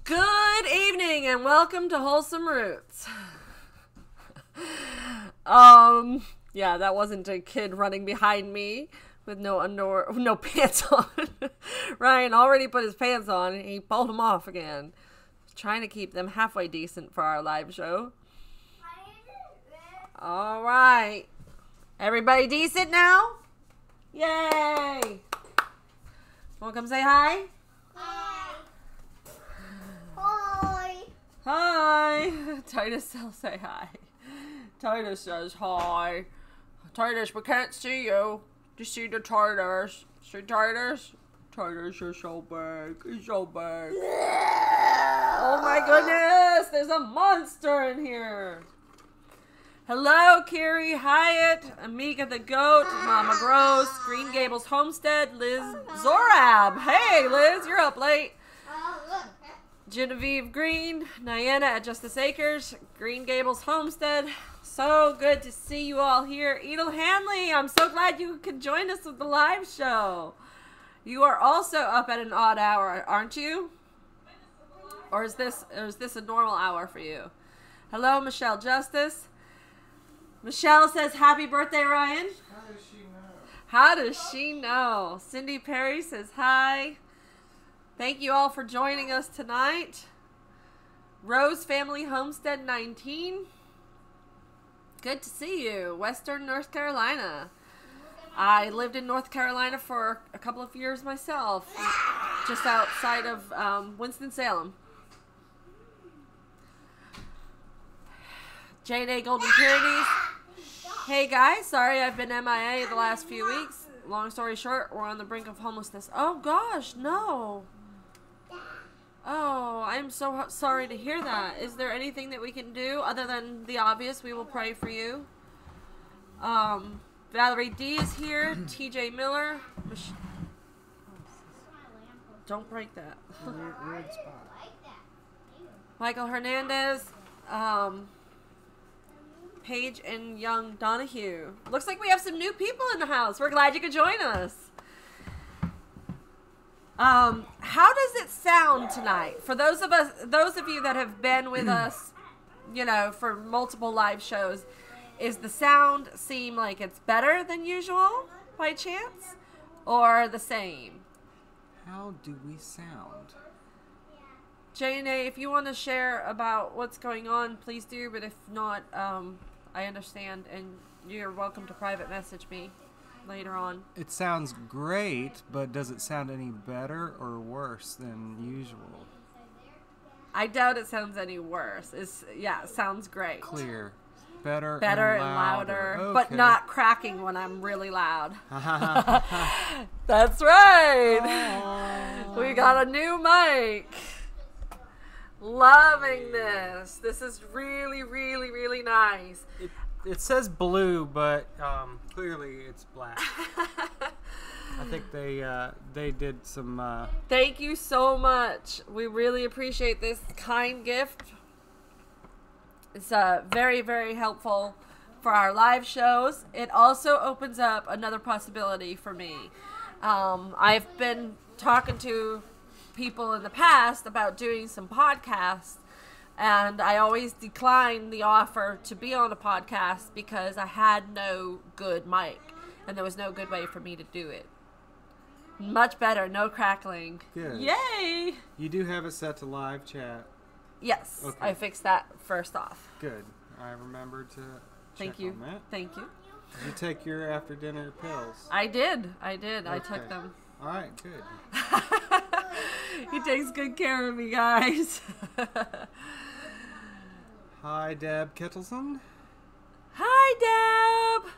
Good evening and welcome to Wholesome Roots. Yeah, that wasn't a kid running behind me with no pants on. Ryan already put his pants on and he pulled them off again. Trying to keep them halfway decent for our live show. All right. Everybody decent now? Yay! Want to come say hi? Hi. Hi. Titus will say hi. Titus says hi. Titus, we can't see you. Do you see the Titus? See Titus? Titus is so big. He's so big. Oh my goodness. There's a monster in here. Hello, Carrie Hyatt, Amiga the Goat, Mama Gross, Green Gables Homestead, Liz Zorab. Hey, Liz, you're up late. Genevieve Green, Niana at Justice Acres, Green Gables Homestead. So good to see you all here. Edel Hanley, I'm so glad you could join us with the live show. You are also up at an odd hour, aren't you? Or is this a normal hour for you? Hello, Michelle Justice. Michelle says, happy birthday, Ryan. How does she know? How does she know? Cindy Perry says hi. Thank you all for joining us tonight. Rose Family Homestead 19. Good to see you. Western North Carolina. I lived in North Carolina for a couple of years myself. Just outside of Winston-Salem. J&A Golden Pyrenees. Hey guys, sorry I've been MIA the last few weeks. Long story short, we're on the brink of homelessness. Oh gosh, no. Oh, I'm so sorry to hear that. Is there anything that we can do other than the obvious? We will pray for you. Valerie D is here. TJ Miller. Don't break that. Weird spot. Michael Hernandez. Paige and Young Donahue. Looks like we have some new people in the house. We're glad you could join us. How does it sound tonight? For those of you that have been with us, for multiple live shows, is the sound seem like it's better than usual by chance, or the same? How do we sound? J&A, if you want to share about what's going on, please do. But if not, I understand, and you're welcome to private message me later on. It sounds great, but does it sound any better or worse than usual? I doubt it sounds any worse. It sounds great. Clear. Better and louder. Okay. But not cracking when I'm really loud. That's right. We got a new mic. Loving this. This is really, really, really nice. It says blue, but clearly it's black. I think they did some... Thank you so much. We really appreciate this kind gift. It's very, very helpful for our live shows. It also opens up another possibility for me. I've been talking to people in the past about doing some podcasts, and I always declined the offer to be on a podcast because I had no good mic and there was no good way for me to do it. Much better, no crackling. Good. Yay! You do have it set to live chat. Yes, okay. I fixed that first off. Good. I remembered to Thank check you. on that. Thank you. Did you take your after dinner pills? I did. I Okay. took them. All right, good. He takes good care of me, guys. Hi, Deb Kittleson. Hi, Deb.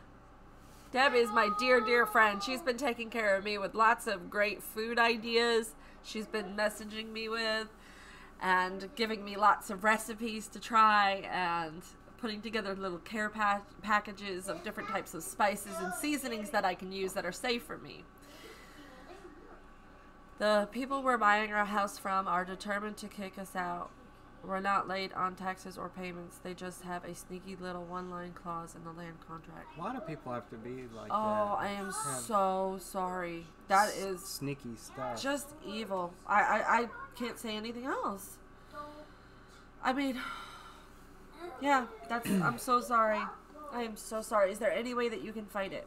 Deb is my dear, dear friend. She's been taking care of me with lots of great food ideas. She's been messaging me with and giving me lots of recipes to try and putting together little care packages of different types of spices and seasonings that I can use that are safe for me. The people we're buying our house from are determined to kick us out. We're not late on taxes or payments. They just have a sneaky little one-line clause in the land contract. Why do people have to be like that? Oh, I am Have so sorry. That is sneaky stuff. just evil. I can't say anything else. I mean, yeah, I'm so sorry. I am so sorry. Is there any way that you can fight it?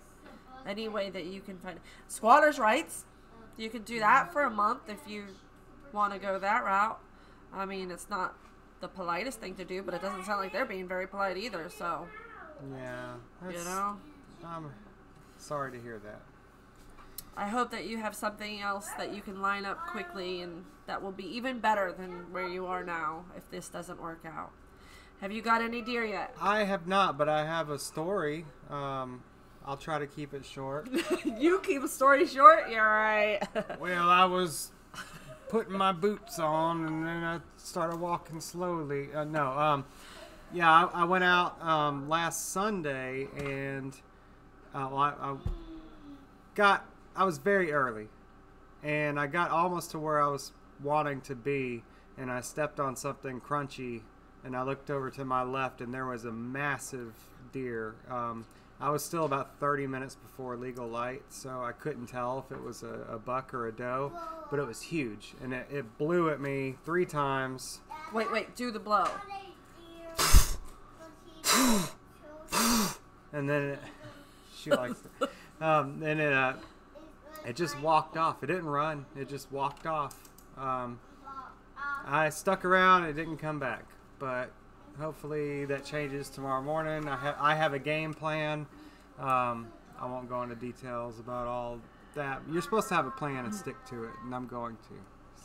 Any way that you can fight it? Squatters' rights. You can do that for a month if you want to go that route. I mean, it's not the politest thing to do, but it doesn't sound like they're being very polite either, so. Yeah. You know? I'm sorry to hear that. I hope that you have something else that you can line up quickly and that will be even better than where you are now if this doesn't work out. Have you got any deer yet? I have not, but I have a story. I'll try to keep it short. You keep a story short? You're right. Well, I was putting my boots on, and then I started walking slowly. Yeah, I went out last Sunday, and I was very early, and I got almost to where I was wanting to be, and I stepped on something crunchy, and I looked over to my left, and there was a massive deer. I was still about 30 minutes before legal light, so I couldn't tell if it was a buck or a doe, but it was huge, and it blew at me 3 times. Wait, do the blow. And then she likes it. And it just walked off. It didn't run. It just walked off. I stuck around. It didn't come back, but hopefully that changes tomorrow morning. I have a game plan. I won't go into details about all that. You're supposed to have a plan and stick to it, and I'm going to.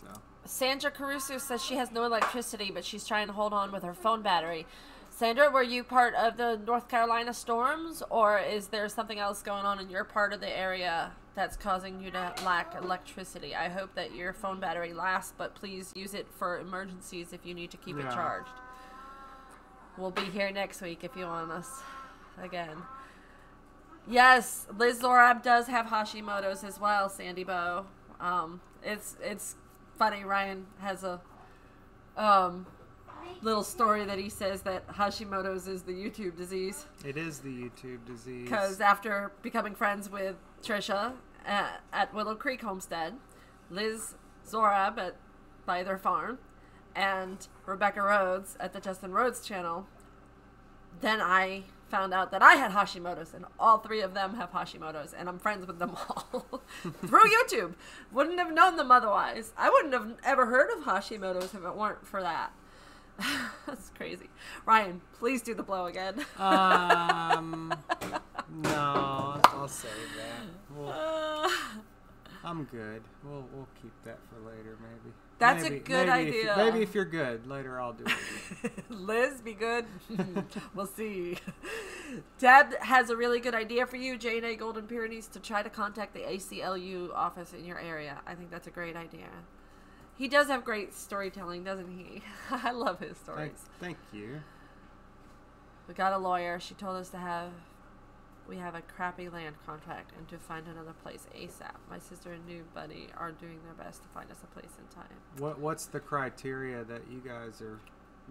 So Sandra Caruso says she has no electricity, but she's trying to hold on with her phone battery. Sandra, were you part of the North Carolina storms, or is there something else going on in your part of the area that's causing you to lack electricity? I hope that your phone battery lasts, but please use it for emergencies if you need to keep it charged. We'll be here next week if you want us again. Yes, Liz Zorab does have Hashimoto's as well, Sandy Bow. It's funny. Ryan has a little story that he says that Hashimoto's is the YouTube disease. it is the YouTube disease. Because after becoming friends with Trisha at Willow Creek Homestead, Liz Zorab by their farm, and Rebecca Rhodes at the Justin Rhodes channel, then I found out that I had Hashimoto's, and all 3 of them have Hashimoto's, and I'm friends with them all through YouTube. Wouldn't have known them otherwise. I wouldn't have ever heard of Hashimoto's if it weren't for that. That's crazy. Ryan, please do the blow again. No, I'll save that. I'm good. We'll keep that for later, maybe. That's a good idea. Maybe if you're good, later I'll do it. Liz, be good. We'll see. Deb has a really good idea for you, J&A Golden Pyrenees, to try to contact the ACLU office in your area. I think that's a great idea. He does have great storytelling, doesn't he? I love his stories. Thank you. We got a lawyer. She told us we have a crappy land contract and to find another place ASAP. My sister and new buddy are doing their best to find us a place in time. What's the criteria that you guys are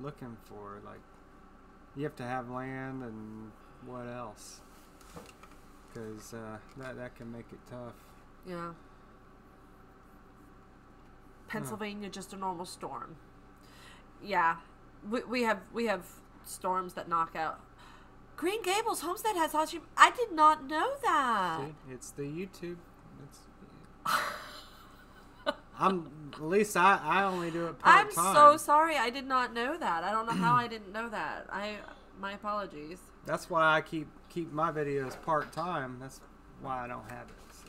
looking for? Like, you have to have land, and what else? Because that can make it tough. Yeah. Pennsylvania, just a normal storm. Yeah, we have storms that knock out. Green Gables Homestead has Hashimoto. I did not know that. See, it's the YouTube. At least I only do it part time. I'm so sorry. I did not know that. I don't know how I didn't know that. My apologies. That's why I keep my videos part time. That's why I don't have it. So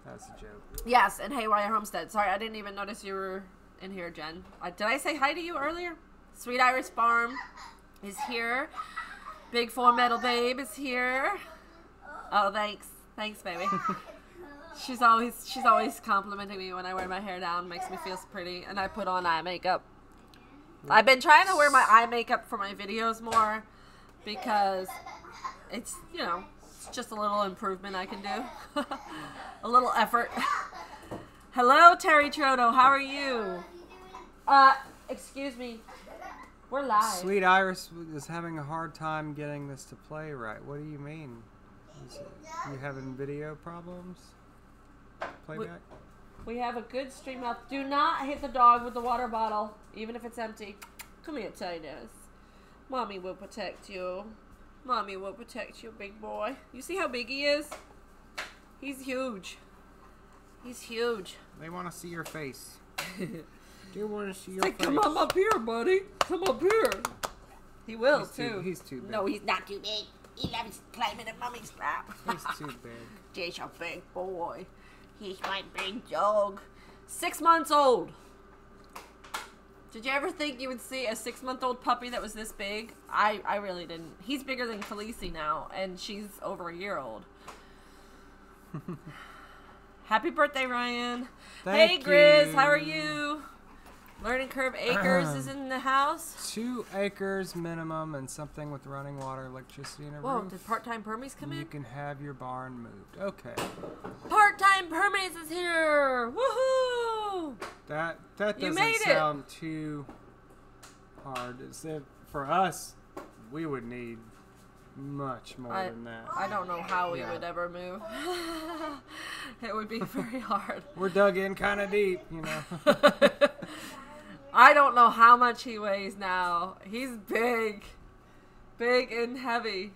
that's a joke. Yes, and Haywire Homestead. Sorry, I didn't even notice you were in here, Jen. Did I say hi to you earlier? Sweet Iris Farm is here. Big Four Metal Babe is here. Oh, thanks, baby. She's always complimenting me when I wear my hair down. Makes me feel so pretty, and I put on eye makeup. I've been trying to wear my eye makeup for my videos more because it's it's just a little improvement I can do. A little effort. Hello, Terry Trono. How are you? Excuse me. We're live. Sweet Iris is having a hard time getting this to play right. What do you mean? You having video problems? Playback? We have a good stream mouth. Do not hit the dog with the water bottle, even if it's empty. Come here, Titus. Mommy will protect you. Mommy will protect you, big boy. You see how big he is? He's huge. He's huge. They want to see your face. They want to see your Say, face. come on up here, buddy. Come up here. He will, too. He's too big. No, he's not too big. He loves climbing in Mommy's lap. He's too big. He's a big boy. He's my big dog. 6 months old. Did you ever think you would see a 6-month-old puppy that was this big? I really didn't. He's bigger than Khaleesi now, and she's over a year old. Happy birthday, Ryan. Thank hey, Grizz, you. how are you? Learning Curve Acres is in the house. 2 acres minimum and something with running water, electricity, and a Whoa, roof. did part-time permies come You in? can have your barn moved. Okay. Part-time permies is here! Woohoo! That You doesn't made it. sound too hard. It's that for us, we would need much more than that. I don't know how we Yeah. would ever move. It would be very hard. We're dug in kind of deep, you know. I don't know how much he weighs now. He's big. Big and heavy.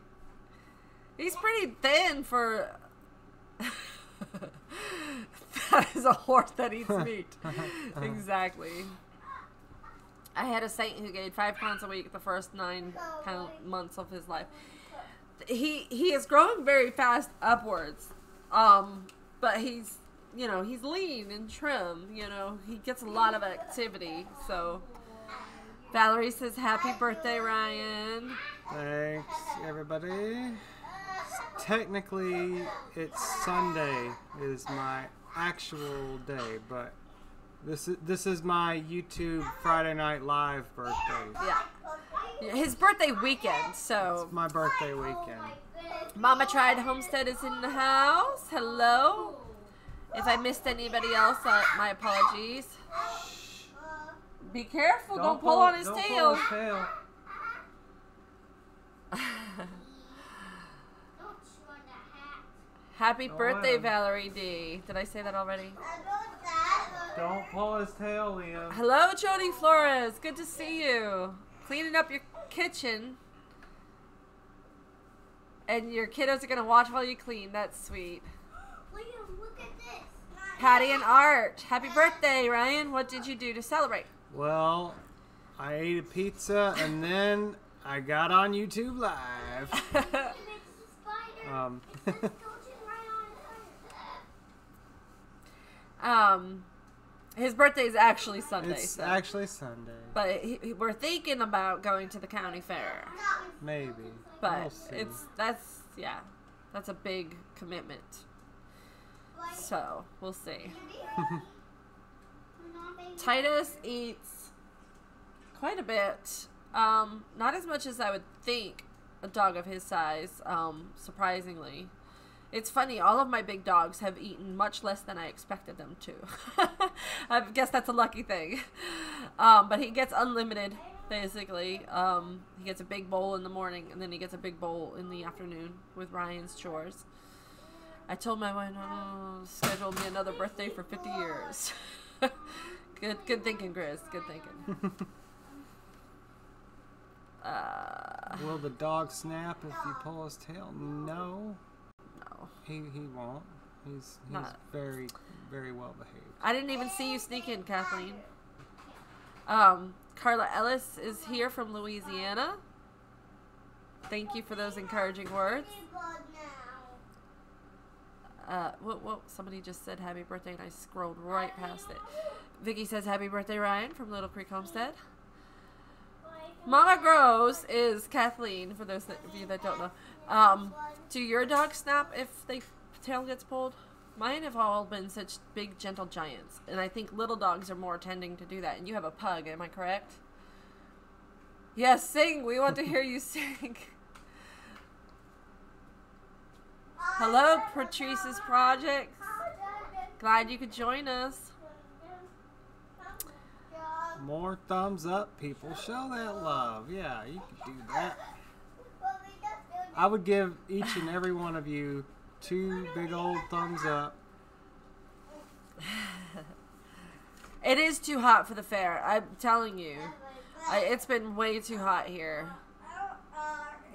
He's pretty thin for... That is a horse that eats meat. Exactly. I had a saint who gained 5 pounds a week the first 9 months of his life. He is growing very fast upwards. But he's, you know, he's lean and trim, you know. He gets a lot of activity, so. Valerie says, happy birthday, Ryan. Thanks, everybody. Technically, it's Sunday is my actual day, but this is my YouTube Friday Night Live birthday. Yeah. His birthday weekend, so. It's my birthday weekend. Mama Tried Homestead is in the house. Hello. If I missed anybody else, my apologies. Be careful. Don't pull on his tail. Happy birthday, Valerie D. Did I say that already? Don't pull his tail, Liam. Hello, Jody Flores. Good to see you. Cleaning up your kitchen. And your kiddos are going to watch while you clean. That's sweet. Liam, look at this. Patty and Art. Happy birthday, Ryan. What did you do to celebrate? Well, I ate a pizza and then I got on YouTube Live. It's a spider. It's coaching right on. His birthday is actually Sunday. It's so. actually Sunday. But we're thinking about going to the county fair. Maybe. But We'll see. that's a big commitment. So we'll see. Titus eats quite a bit. Not as much as I would think a dog of his size, surprisingly. It's funny, all of my big dogs have eaten much less than I expected them to. I guess that's a lucky thing. But he gets unlimited, basically. He gets a big bowl in the morning, and then he gets a big bowl in the afternoon with Ryan's chores. I told my wife, schedule me another birthday for 50 years. Good thinking, Grizz. Good thinking. Will the dog snap if you pull his tail? No. No. He won't. He's Not- very, very well behaved. I didn't even see you sneak in, Kathleen. Carla Ellis is here from Louisiana. Thank you for those encouraging words. What? Somebody just said happy birthday, and I scrolled right past it. Vicky says happy birthday, Ryan, from Little Creek Homestead. Mama Grows is Kathleen, for those of you that don't know. Do your dogs snap if the tail gets pulled? Mine have all been such big, gentle giants, and I think little dogs are more tending to do that. And you have a pug, am I correct? Yes, sing. We want to hear you sing. Hello, Patrice's Project. Glad you could join us. More thumbs up, people. Show that love. Yeah, you can do that. I would give each and every one of you 2 big old thumbs up. It is too hot for the fair. I'm telling you. It's been way too hot here.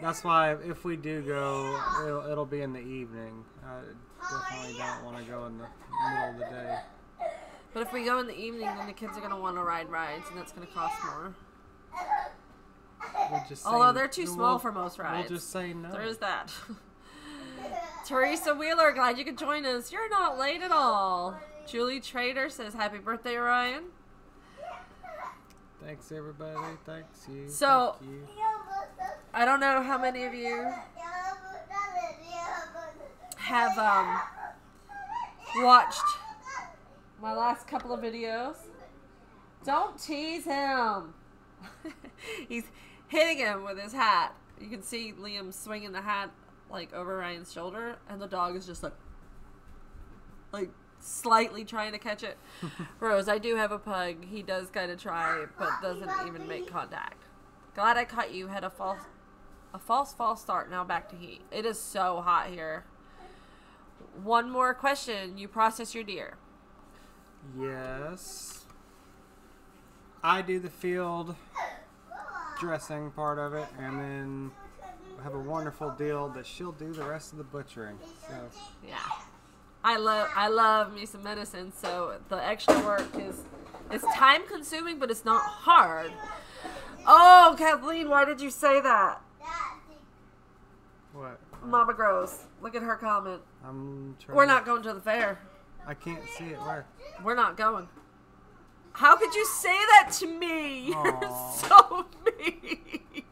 That's why if we do go, it'll be in the evening. I definitely don't want to go in the middle of the day. But if we go in the evening, then the kids are going to want to ride rides, and that's going to cost more. We'll just Although say, they're too small for most rides. We'll just say no. There is that. Teresa Wheeler, glad you could join us. You're not late at all. Julie Trader says, happy birthday, Ryan. Thanks, everybody. Thanks, you. So, Thank you. I don't know how many of you have watched my last couple of videos. Don't tease him. He's hitting him with his hat. You can see Liam swinging the hat like over Ryan's shoulder, and the dog is just like slightly trying to catch it. Rose, I do have a pug. He does kind of try, but doesn't even make contact. Glad I caught you. Had a false start. Now back to heat. It is so hot here. One more question. You process your deer? Yes. I do the field dressing part of it, and then have a wonderful deal that she'll do the rest of the butchering. So Yeah. I love me some medicine, so the extra work it's time consuming, but it's not hard. Oh, Kathleen, why did you say that? what? Mama Gross. Look at her comment. I'm trying. We're not going to the fair. I can't see it. Where? We're not going. How could you say that to me? You're Aw. so mean.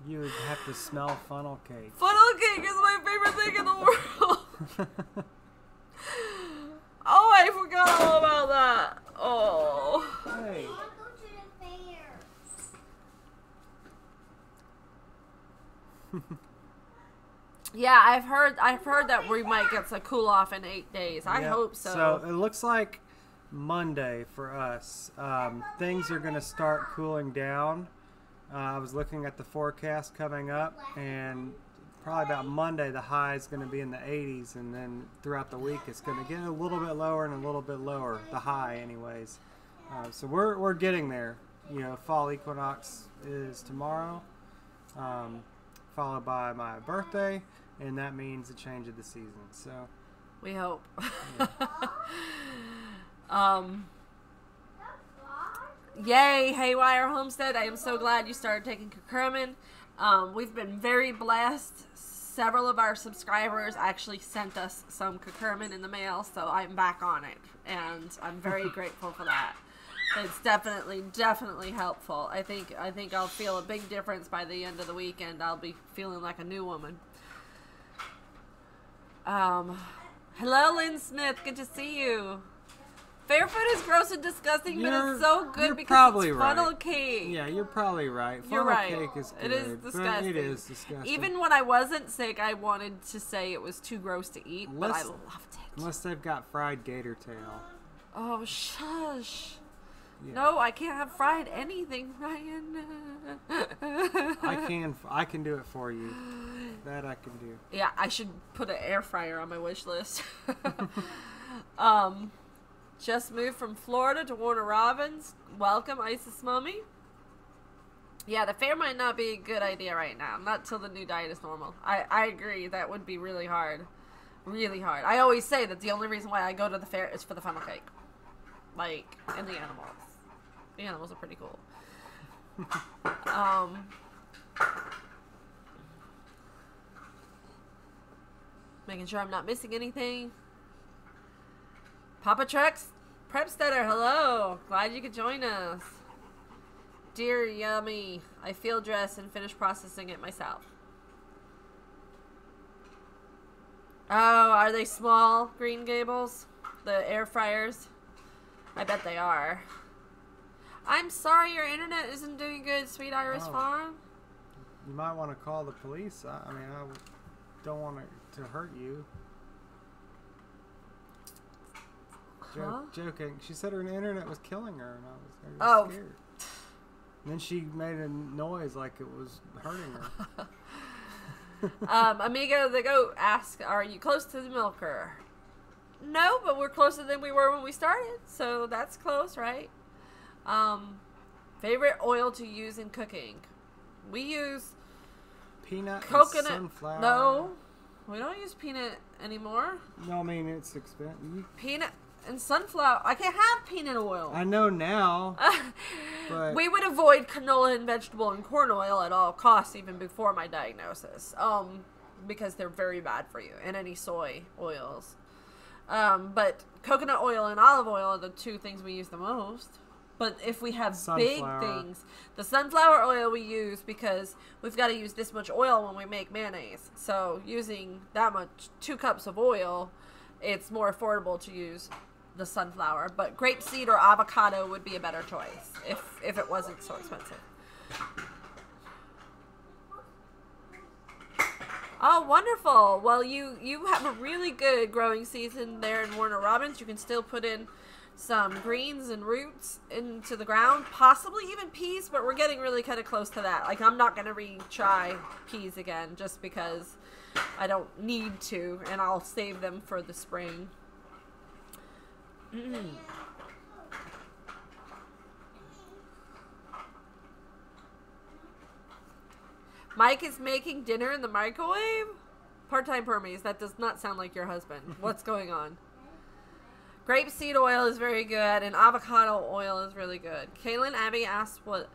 You would have to smell funnel cake. Funnel cake is my favorite thing in the world. Oh, I forgot all about that. Oh. Hey. Yeah, I've heard that we might get a cool off in 8 days. I Yep. hope so. So it looks like Monday for us. Things are going to start cooling down. I was looking at the forecast coming up, and probably about Monday the high is going to be in the 80s, and then throughout the week it's going to get a little bit lower and a little bit lower. The high, anyways. So we're getting there. You know, fall equinox is tomorrow, followed by my birthday, and that means a change of the season. So. We hope. Yeah. Yay, Haywire Homestead. I am so glad you started taking curcumin. We've been very blessed. Several of our subscribers actually sent us some curcumin in the mail, so I'm back on it. And I'm very grateful for that. It's definitely helpful. I think I'll feel a big difference by the end of the weekend. I'll be feeling like a new woman. Hello, Lynn Smith. Good to see you. Fair food is gross and disgusting, but it's so good you're because probably it's funnel right. cake. Yeah, you're probably right. You're Funnel right. cake is good. It is but disgusting. It is disgusting. Even when I wasn't sick, I wanted to say it was too gross to eat, but I Unless- loved it. Unless they've got fried gator tail. Oh, shush. Yeah. No, I can't have fried anything, Ryan. I can do it for you. That I can do. Yeah, I should put an air fryer on my wish list. Just moved from Florida to Warner Robins. Welcome, Isis Mummy. Yeah, the fair might not be a good idea right now. Not till the new diet is normal. I agree. That would be really hard. Really hard. I always say that the only reason why I go to the fair is for the funnel cake. Like, and the animals. The animals are pretty cool. Making sure I'm not missing anything. Papa Trex, Prepstetter, hello. Glad you could join us. Dear yummy. I field dress and finish processing it myself. Oh, are they small, Green Gables? The air fryers? I bet they are. I'm sorry your internet isn't doing good, Sweet Iris Farm. You might want to call the police. I mean, I don't want it to hurt you. Huh? Joking. She said her internet was killing her, and I was Oh. scared. And then she made a noise like it was hurting her. Amigo the Goat asks, are you close to the milker? No, but we're closer than we were when we started, so that's close, right? Favorite oil to use in cooking? We use Peanut coconut. and sunflower. No, we don't use peanut anymore. No, I mean, it's expensive. Peanut and sunflower. I can't have peanut oil. I know now, but... We would avoid canola and vegetable and corn oil at all costs, even before my diagnosis, because they're very bad for you, and any soy oils. But coconut oil and olive oil are the two things we use the most. But if we have big things, the sunflower oil we use because we've got to use this much oil when we make mayonnaise. So using that much, 2 cups of oil, it's more affordable to use the sunflower. But grapeseed or avocado would be a better choice if it wasn't so expensive. Oh, wonderful. Well, you have a really good growing season there in Warner Robins. You can still put in some greens and roots into the ground, possibly even peas, but we're getting really kind of close to that. Like, I'm not going to retry peas again just because I don't need to, and I'll save them for the spring. Mike is making dinner in the microwave? Part-time Permies, that does not sound like your husband. What's going on? Grapeseed oil is very good, and avocado oil is really good. Kaylin Ivy asked what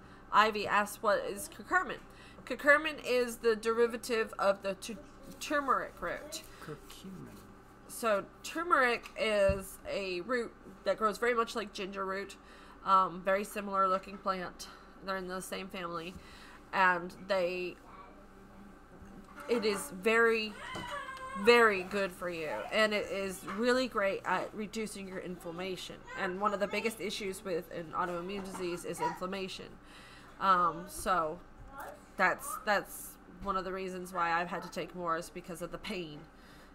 is curcumin. Curcumin is the derivative of the turmeric root. Curcumin. So turmeric is a root that grows very much like ginger root. Very similar looking plant. They're in the same family, and it is very, very good for you, and it is really great at reducing your inflammation. And one of the biggest issues with an autoimmune disease is inflammation. So that's one of the reasons why I've had to take more, is because of the pain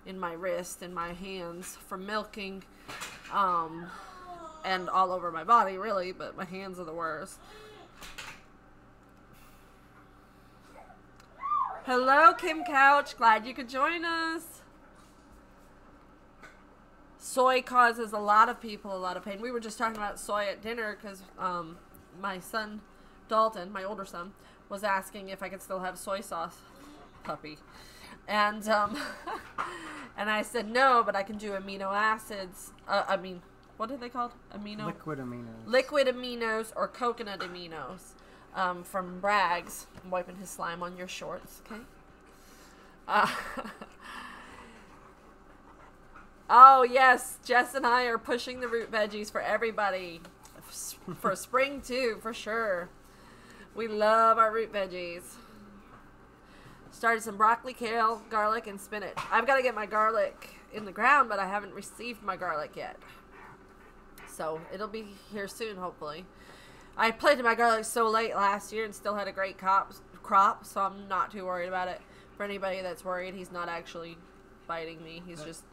in my wrist and my hands from milking, and all over my body really, but my hands are the worst. Hello, Kim Couch. Glad you could join us. Soy causes a lot of people a lot of pain. We were just talking about soy at dinner because my son, Dalton, my older son, was asking if I could still have soy sauce. Puppy. And and I said no, but I can do amino acids. What are they called? Liquid aminos. Liquid aminos or coconut aminos. From Bragg's. I'm wiping his slime on your shorts, okay? Oh, yes. Jess and I are pushing the root veggies for everybody. For spring, too, for sure. We love our root veggies. Started some broccoli, kale, garlic, and spinach. I've got to get my garlic in the ground, but I haven't received my garlic yet. So it'll be here soon, hopefully. I planted my garlic so late last year and still had a great crop, so I'm not too worried about it. For anybody that's worried, he's not actually biting me. He's just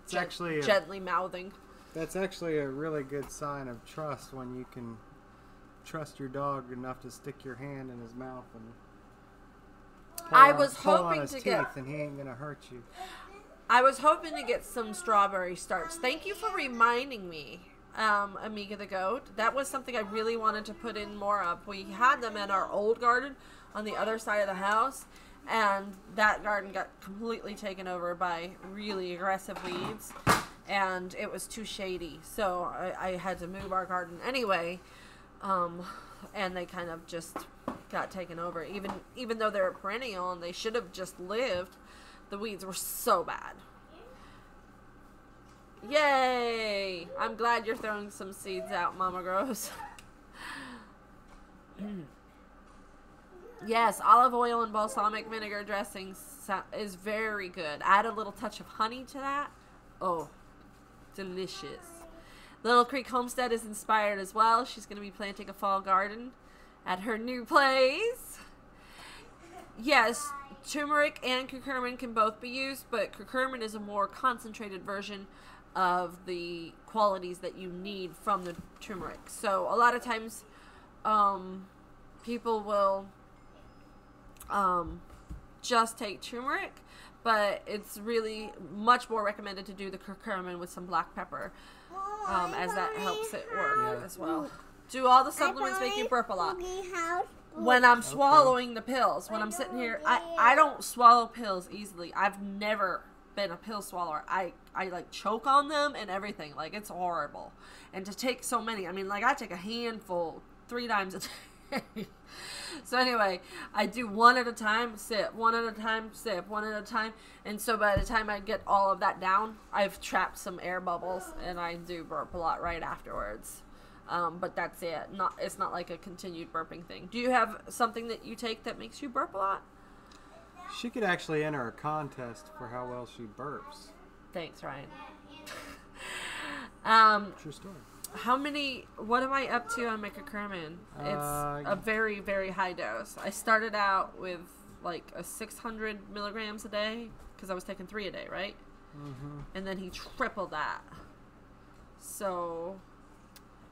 gently mouthing. That's actually a really good sign of trust, when you can trust your dog enough to stick your hand in his mouth and pull on his teeth, and he ain't gonna hurt you. I was hoping to get some strawberry starts. Thank you for reminding me. Amiga the goat. That was something I really wanted to put in more of. We had them in our old garden on the other side of the house, and that garden got completely taken over by really aggressive weeds, and it was too shady. So I had to move our garden anyway, and they kind of just got taken over. Even though they're a perennial and they should have just lived, the weeds were so bad. Yay! I'm glad you're throwing some seeds out, Mama Grows. Yes, olive oil and balsamic vinegar dressing is very good. Add a little touch of honey to that. Oh, delicious. Little Creek Homestead is inspired as well. She's going to be planting a fall garden at her new place. Yes, turmeric and curcumin can both be used, but curcumin is a more concentrated version of the qualities that you need from the turmeric. So a lot of times people will just take turmeric, but it's really much more recommended to do the curcumin with some black pepper, as that helps it work as well. Do all the supplements make you burp a lot? When I'm swallowing the pills, when I'm sitting here, I don't swallow pills easily. I've never been a pill swallower. I like choke on them and everything. Like, it's horrible. And to take so many, I mean, like, I take a handful 3 times a day. So anyway, I do one at a time, sip, one at a time, sip, one at a time. And so by the time I get all of that down, I've trapped some air bubbles, and I do burp a lot right afterwards. But that's it. It's not like a continued burping thing. Do you have something that you take that makes you burp a lot? She could actually enter a contest for how well she burps. Thanks, Ryan. True story. What am I up to on my curcumin? It's a very, very high dose. I started out with like a 600 milligrams a day because I was taking 3 a day, right? Mm-hmm. And then he tripled that. So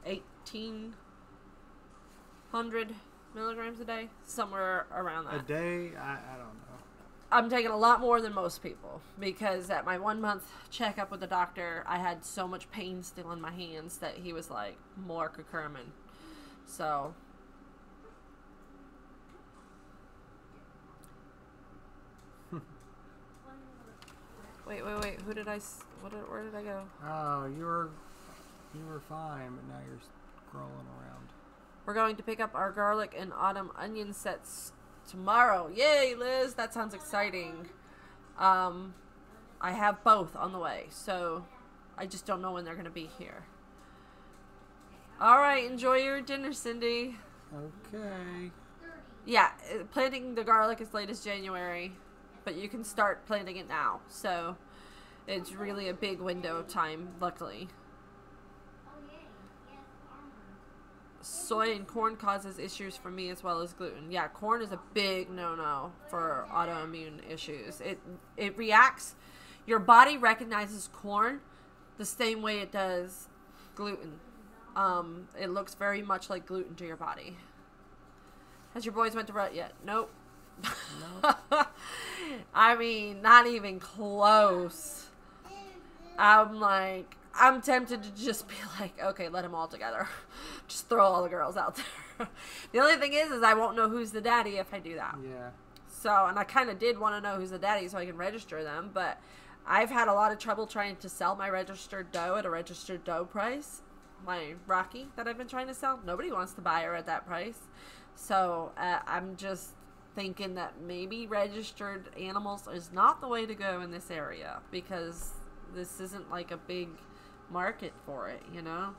1,800 milligrams a day, somewhere around that. A day? I don't know. I'm taking a lot more than most people because at my 1 month checkup with the doctor, I had so much pain still in my hands that he was like, more curcumin. So, wait. Where did I go? Oh, you were fine, but now you're scrolling around. We're going to pick up our garlic and autumn onion sets tomorrow. Yay, Liz! That sounds exciting. I have both on the way, so I just don't know when they're going to be here. All right, enjoy your dinner, Cindy. Okay. Yeah, planting the garlic as late as January, but you can start planting it now. So it's really a big window of time, luckily. Soy and corn causes issues for me as well as gluten. Yeah, corn is a big no-no for autoimmune issues. It reacts. Your body recognizes corn the same way it does gluten. It looks very much like gluten to your body. Has your boys went to rut yet? Nope. Nope. I mean, not even close. I'm tempted to just be like, okay, let them all together. Just throw all the girls out there. The only thing is I won't know who's the daddy if I do that. Yeah. So, and I kind of did want to know who's the daddy so I can register them, but I've had a lot of trouble trying to sell my registered doe at a registered doe price. My Rocky that I've been trying to sell, nobody wants to buy her at that price. So, I'm just thinking that maybe registered animals is not the way to go in this area because this isn't like a big market for it, you know?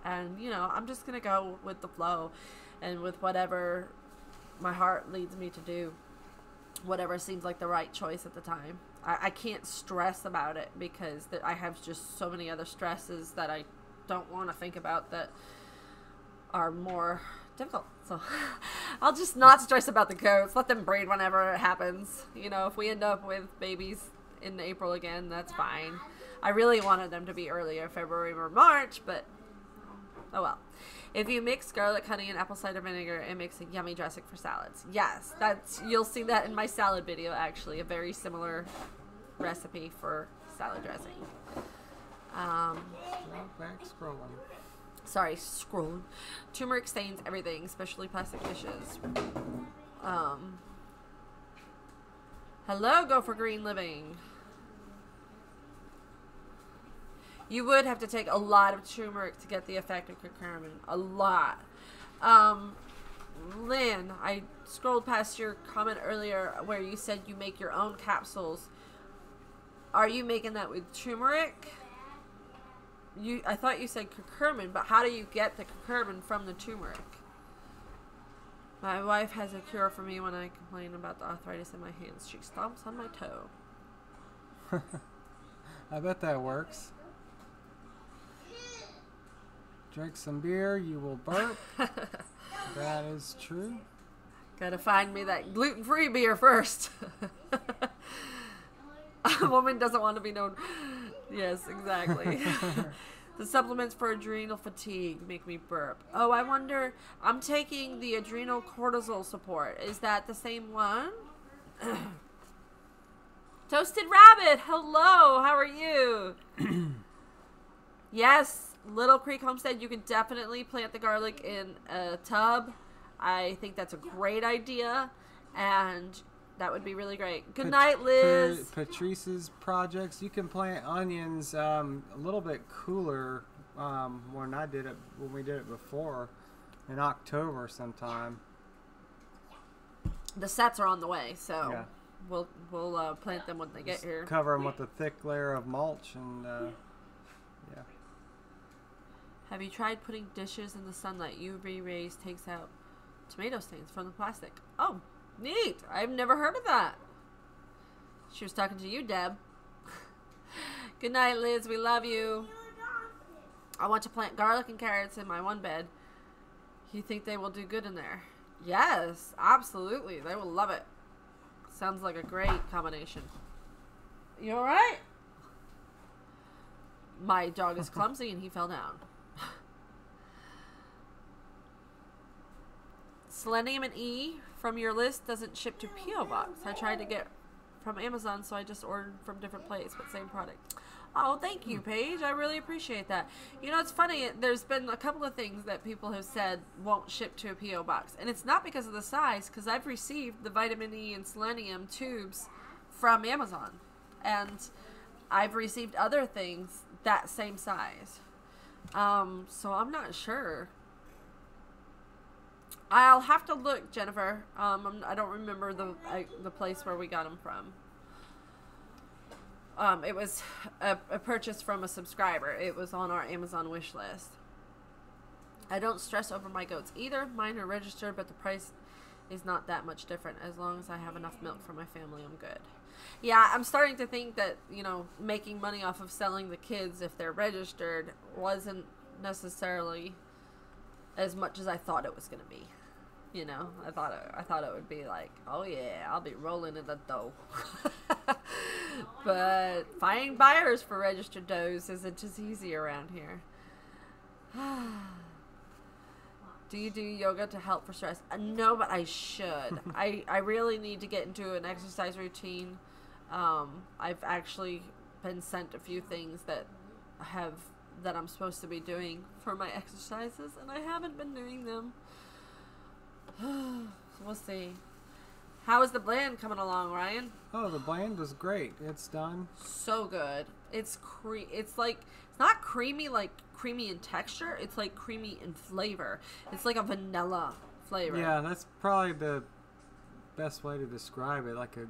And, you know, I'm just going to go with the flow and with whatever my heart leads me to do. Whatever seems like the right choice at the time. I can't stress about it because I have just so many other stresses that I don't want to think about that are more difficult. So I'll just not stress about the goats. Let them breed whenever it happens. You know, if we end up with babies in April again, that's fine. I really wanted them to be earlier, February or March, but oh well. If you mix garlic, honey, and apple cider vinegar, it makes a yummy dressing for salads. Yes, you'll see that in my salad video, actually. A very similar recipe for salad dressing. Back scrolling. Sorry, scrolling. Turmeric stains everything, especially plastic dishes. Hello, Go for Green Living. You would have to take a lot of turmeric to get the effect of curcumin. A lot. Lynn, I scrolled past your comment earlier where you said you make your own capsules. Are you making that with turmeric? I thought you said curcumin, but how do you get the curcumin from the turmeric? My wife has a cure for me when I complain about the arthritis in my hands. She stomps on my toe. I bet that works. Drink some beer, you will burp. That is true. Gotta find me that gluten-free beer first. A woman doesn't want to be known. Yes, exactly. The supplements for adrenal fatigue make me burp. Oh, I wonder. I'm taking the adrenal cortisol support. Is that the same one? Toasted Rabbit, hello, how are you? Yes, Little Creek Homestead, you can definitely plant the garlic in a tub. I think that's a great idea, and that would be really great. Good night, Liz. Patrice's projects, you can plant onions a little bit cooler when we did it before, in October sometime. The sets are on the way, so Yeah. we'll plant them when they get Just here. cover them with a thick layer of mulch, and yeah. Have you tried putting dishes in the sunlight? UV rays takes out tomato stains from the plastic. Oh, neat. I've never heard of that. She was talking to you, Deb. Good night, Liz. We love you. I want to plant garlic and carrots in my one bed. You think they will do good in there? Yes, absolutely. They will love it. Sounds like a great combination. You alright? My dog is clumsy and he fell down. Selenium and E from your list doesn't ship to P.O. Box. I tried to get from Amazon, so I just ordered from different place, but same product. Oh, thank you, Paige. I really appreciate that. You know, it's funny. There's been a couple of things that people have said won't ship to a P.O. Box. And it's not because of the size, because I've received the vitamin E and selenium tubes from Amazon. And I've received other things that same size. So I'm not sure. I'll have to look, Jennifer. I don't remember the place where we got them from. It was a purchase from a subscriber. It was on our Amazon wish list. I don't stress over my goats either. Mine are registered, but the price is not that much different. As long as I have enough milk for my family, I'm good. Yeah, I'm starting to think that, you know, making money off of selling the kids if they're registered wasn't necessarily as much as I thought it was going to be. You know, I thought it would be like, oh yeah, I'll be rolling in the dough. But finding buyers for registered does isn't as easy around here. Do you do yoga to help for stress? No, but I should. I really need to get into an exercise routine. I've actually been sent a few things that I'm supposed to be doing for my exercises, and I haven't been doing them. So we'll see. How is the blend coming along, Ryan? Oh, the blend was great. It's done. So good. It's like, it's not creamy like creamy in texture. It's like creamy in flavor. It's like a vanilla flavor. Yeah, that's probably the best way to describe it. Like a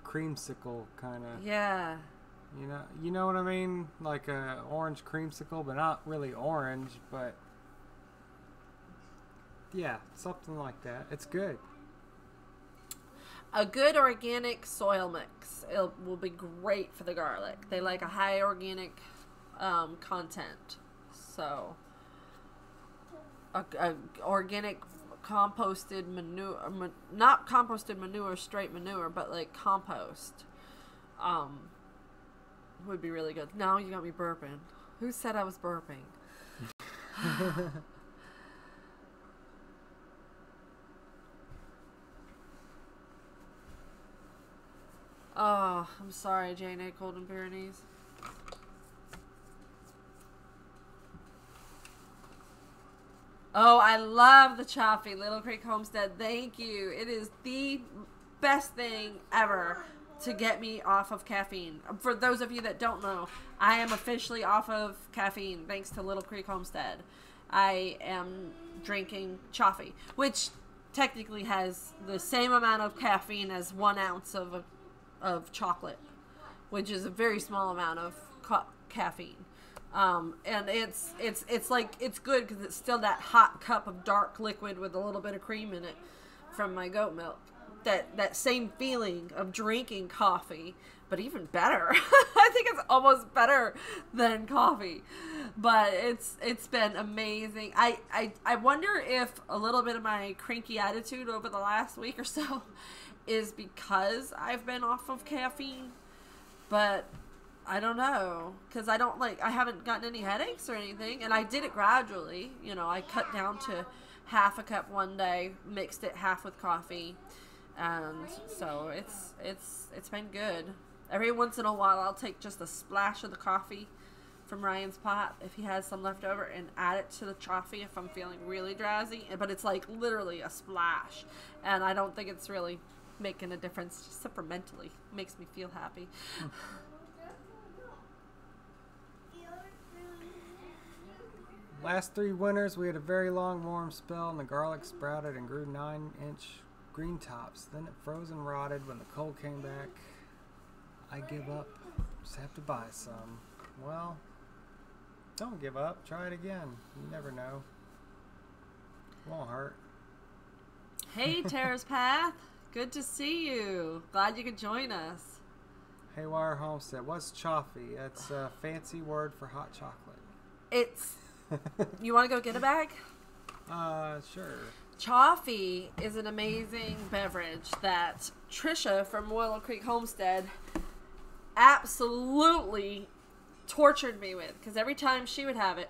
creamsicle kind of. Yeah. You know what I mean? Like a orange creamsicle, but not really orange, but yeah, something like that. It's good. A good organic soil mix. It will be great for the garlic. They like a high organic content. So, a organic composted manure, not composted manure, straight manure, but like compost, would be really good. Now you got me burping. Who said I was burping? Oh, I'm sorry, Jane A. Golden Pyrenees. Oh, I love the Chaffee Little Creek Homestead. Thank you. It is the best thing ever to get me off of caffeine. For those of you that don't know, I am officially off of caffeine thanks to Little Creek Homestead. I am drinking Chaffee, which technically has the same amount of caffeine as 1 ounce of chocolate, which is a very small amount of caffeine. And it's like, it's good because it's still that hot cup of dark liquid with a little bit of cream in it from my goat milk. That same feeling of drinking coffee, but even better. I think it's almost better than coffee, but it's been amazing. I wonder if a little bit of my cranky attitude over the last week or so is because I've been off of caffeine, but I don't know, because I haven't gotten any headaches or anything, and I did it gradually. You know, I cut down to half a cup one day, mixed it half with coffee, and so it's been good. Every once in a while, I'll take just a splash of the coffee from Ryan's pot if he has some left over and add it to the coffee if I'm feeling really drowsy. But it's like literally a splash, and I don't think it's really making a difference. Just supplementally, it makes me feel happy. Last 3 winters, we had a very long warm spell, and the garlic sprouted and grew 9-inch green tops. Then it froze and rotted when the cold came back. I give up. Just have to buy some. Well, don't give up. Try it again. You never know. It won't hurt. Hey, Terrace Path. Good to see you. Glad you could join us. Haywire Homestead. What's choffee? That's a fancy word for hot chocolate. It's... You want to go get a bag? Sure. Choffee is an amazing beverage that Trisha from Willow Creek Homestead absolutely tortured me with, because every time she would have it,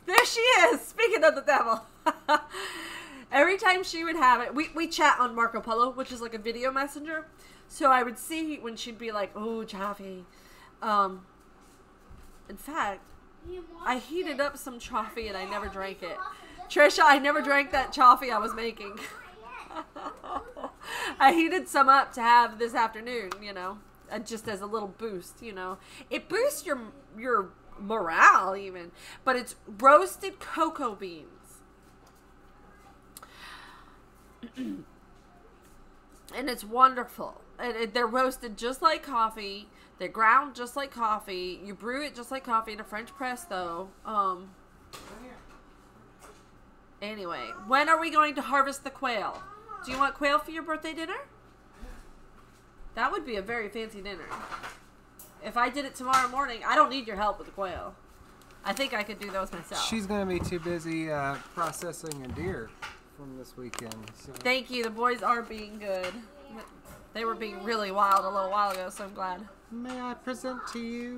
there she is, speaking of the devil. Every time she would have it, we chat on Marco Polo, which is like a video messenger, so I would see when she'd be like, oh, choffee. In fact, I heated up some choffee and I never drank it. Trisha, I never drank that choffee I was making. I heated some up to have this afternoon, you know, just as a little boost, you know. It boosts your morale even, but it's roasted cocoa beans. And it's wonderful. They're roasted just like coffee. They're ground just like coffee. You brew it just like coffee in a French press, though. Anyway, when are we going to harvest the quail? Do you want quail for your birthday dinner? That would be a very fancy dinner. If I did it tomorrow morning, I don't need your help with the quail. I think I could do those myself. She's going to be too busy processing a deer from this weekend. So. Thank you. The boys are being good. They were being really wild a little while ago, so I'm glad. May I present to you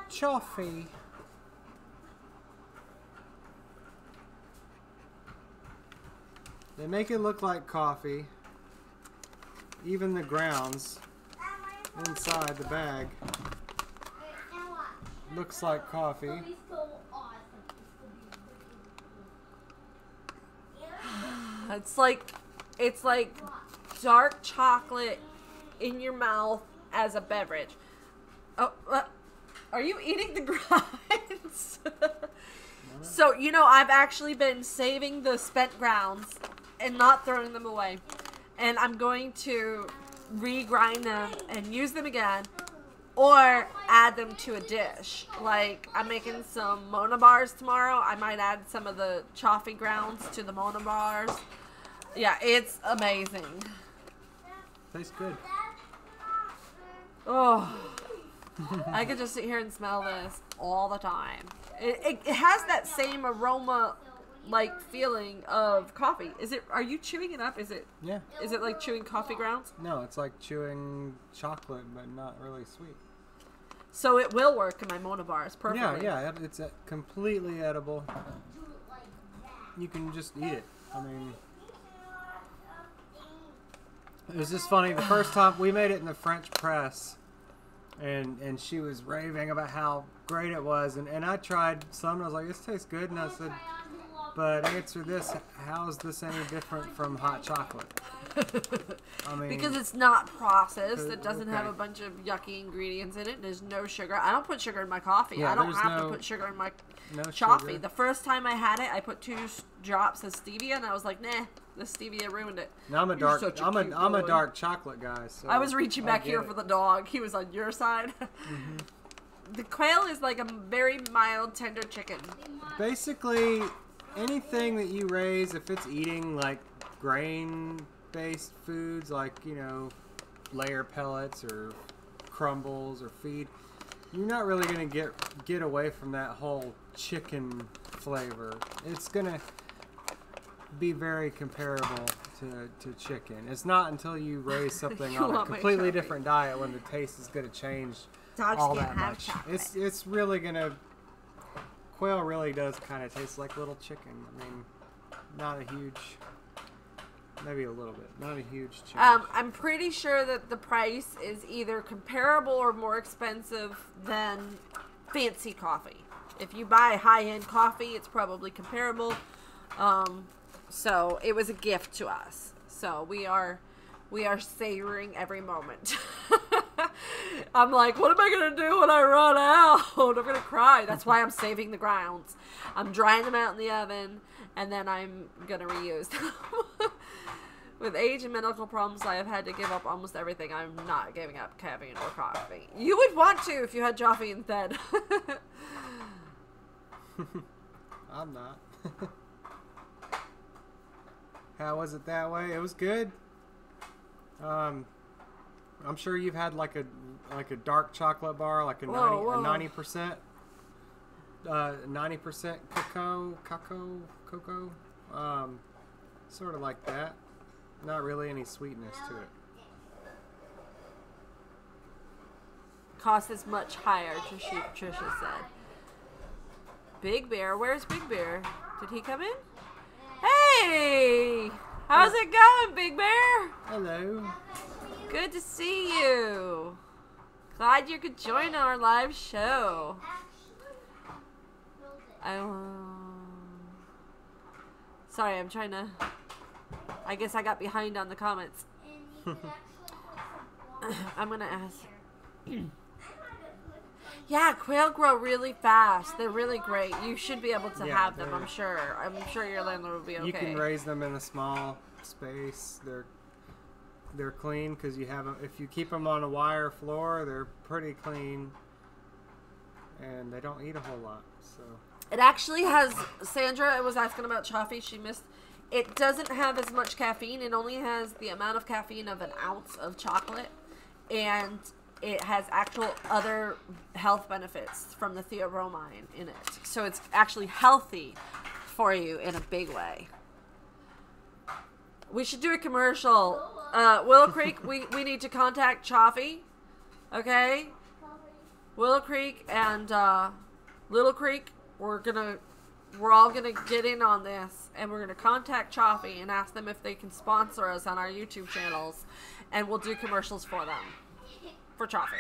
choffee? They make it look like coffee. Even the grounds inside the bag looks like coffee. It's like dark chocolate in your mouth as a beverage. Oh, are you eating the grinds? So, you know, I've actually been saving the spent grounds and not throwing them away. And I'm going to regrind them and use them again, or add them to a dish. Like, I'm making some Mona bars tomorrow. I might add some of the choffee grounds to the Mona bars. Yeah, it's amazing. Tastes good. Oh, I could just sit here and smell this all the time. It has that same aroma, like feeling of coffee. Are you chewing it up? Is it like chewing coffee grounds? No, it's like chewing chocolate, but not really sweet. So it will work in my Mona bars perfectly. Yeah, it's completely edible. You can just eat it. I mean, it was just funny. The first time we made it in the French press, and she was raving about how great it was, and I tried some, and I was like, this tastes good, and I said, but answer this, how is this any different from hot chocolate? I mean, because it's not processed. It doesn't have a bunch of yucky ingredients in it. There's no sugar. I don't put sugar in my coffee. Yeah, I don't have to put sugar in my coffee. Sugar. The first time I had it, I put 2 drops of stevia, and I was like, nah, the stevia ruined it. Now I'm a dark chocolate guy. So I was reaching back here for the dog. He was on your side. Mm-hmm. The quail is like a very mild, tender chicken. Basically, anything that you raise, if it's eating like grain-based foods, like, you know, layer pellets or crumbles or feed, you're not really going to get away from that whole chicken flavor. It's going to be very comparable to chicken. It's not until you raise something on a completely different diet when the taste is going to change all that much. It's really going to... Quail really does kind of taste like little chicken. I mean, not a huge maybe a little bit. Not a huge change. I'm pretty sure that the price is either comparable or more expensive than fancy coffee. If you buy high-end coffee, it's probably comparable. So it was a gift to us. So we are savoring every moment. I'm like, what am I going to do when I run out? I'm going to cry. That's why I'm saving the grounds. I'm drying them out in the oven, and then I'm going to reuse them. With age and medical problems, I have had to give up almost everything. I'm not giving up caffeine or coffee. You would want to if you had coffee instead. I'm not. How was it that way? It was good. I'm sure you've had like a dark chocolate bar, like a 90% cocoa, sort of like that. Not really any sweetness to it. Cost is much higher, Trisha said. Big Bear, where's Big Bear? Did he come in? Hey! How's it going, Big Bear? Hello. Good to see you. Glad you could join our live show. Sorry, I'm trying to... I guess I got behind on the comments. I'm going to ask... Yeah, quail grow really fast. They're really great. You should be able to have them, I'm sure. I'm sure your landlord will be okay. You can raise them in a small space. They're clean because you have them. If you keep them on a wire floor, they're pretty clean, and they don't eat a whole lot. So it actually has. Sandra was asking about coffee. She missed. It doesn't have as much caffeine. It only has the amount of caffeine of an ounce of chocolate, and it has actual other health benefits from the theobromine in it. So it's actually healthy for you in a big way. We should do a commercial. Willow Creek, we need to contact Chaffee. Okay? Willow Creek and Little Creek, we're all gonna get in on this, and we're gonna contact Chaffee and ask them if they can sponsor us on our YouTube channels, and we'll do commercials for them. For Chaffee.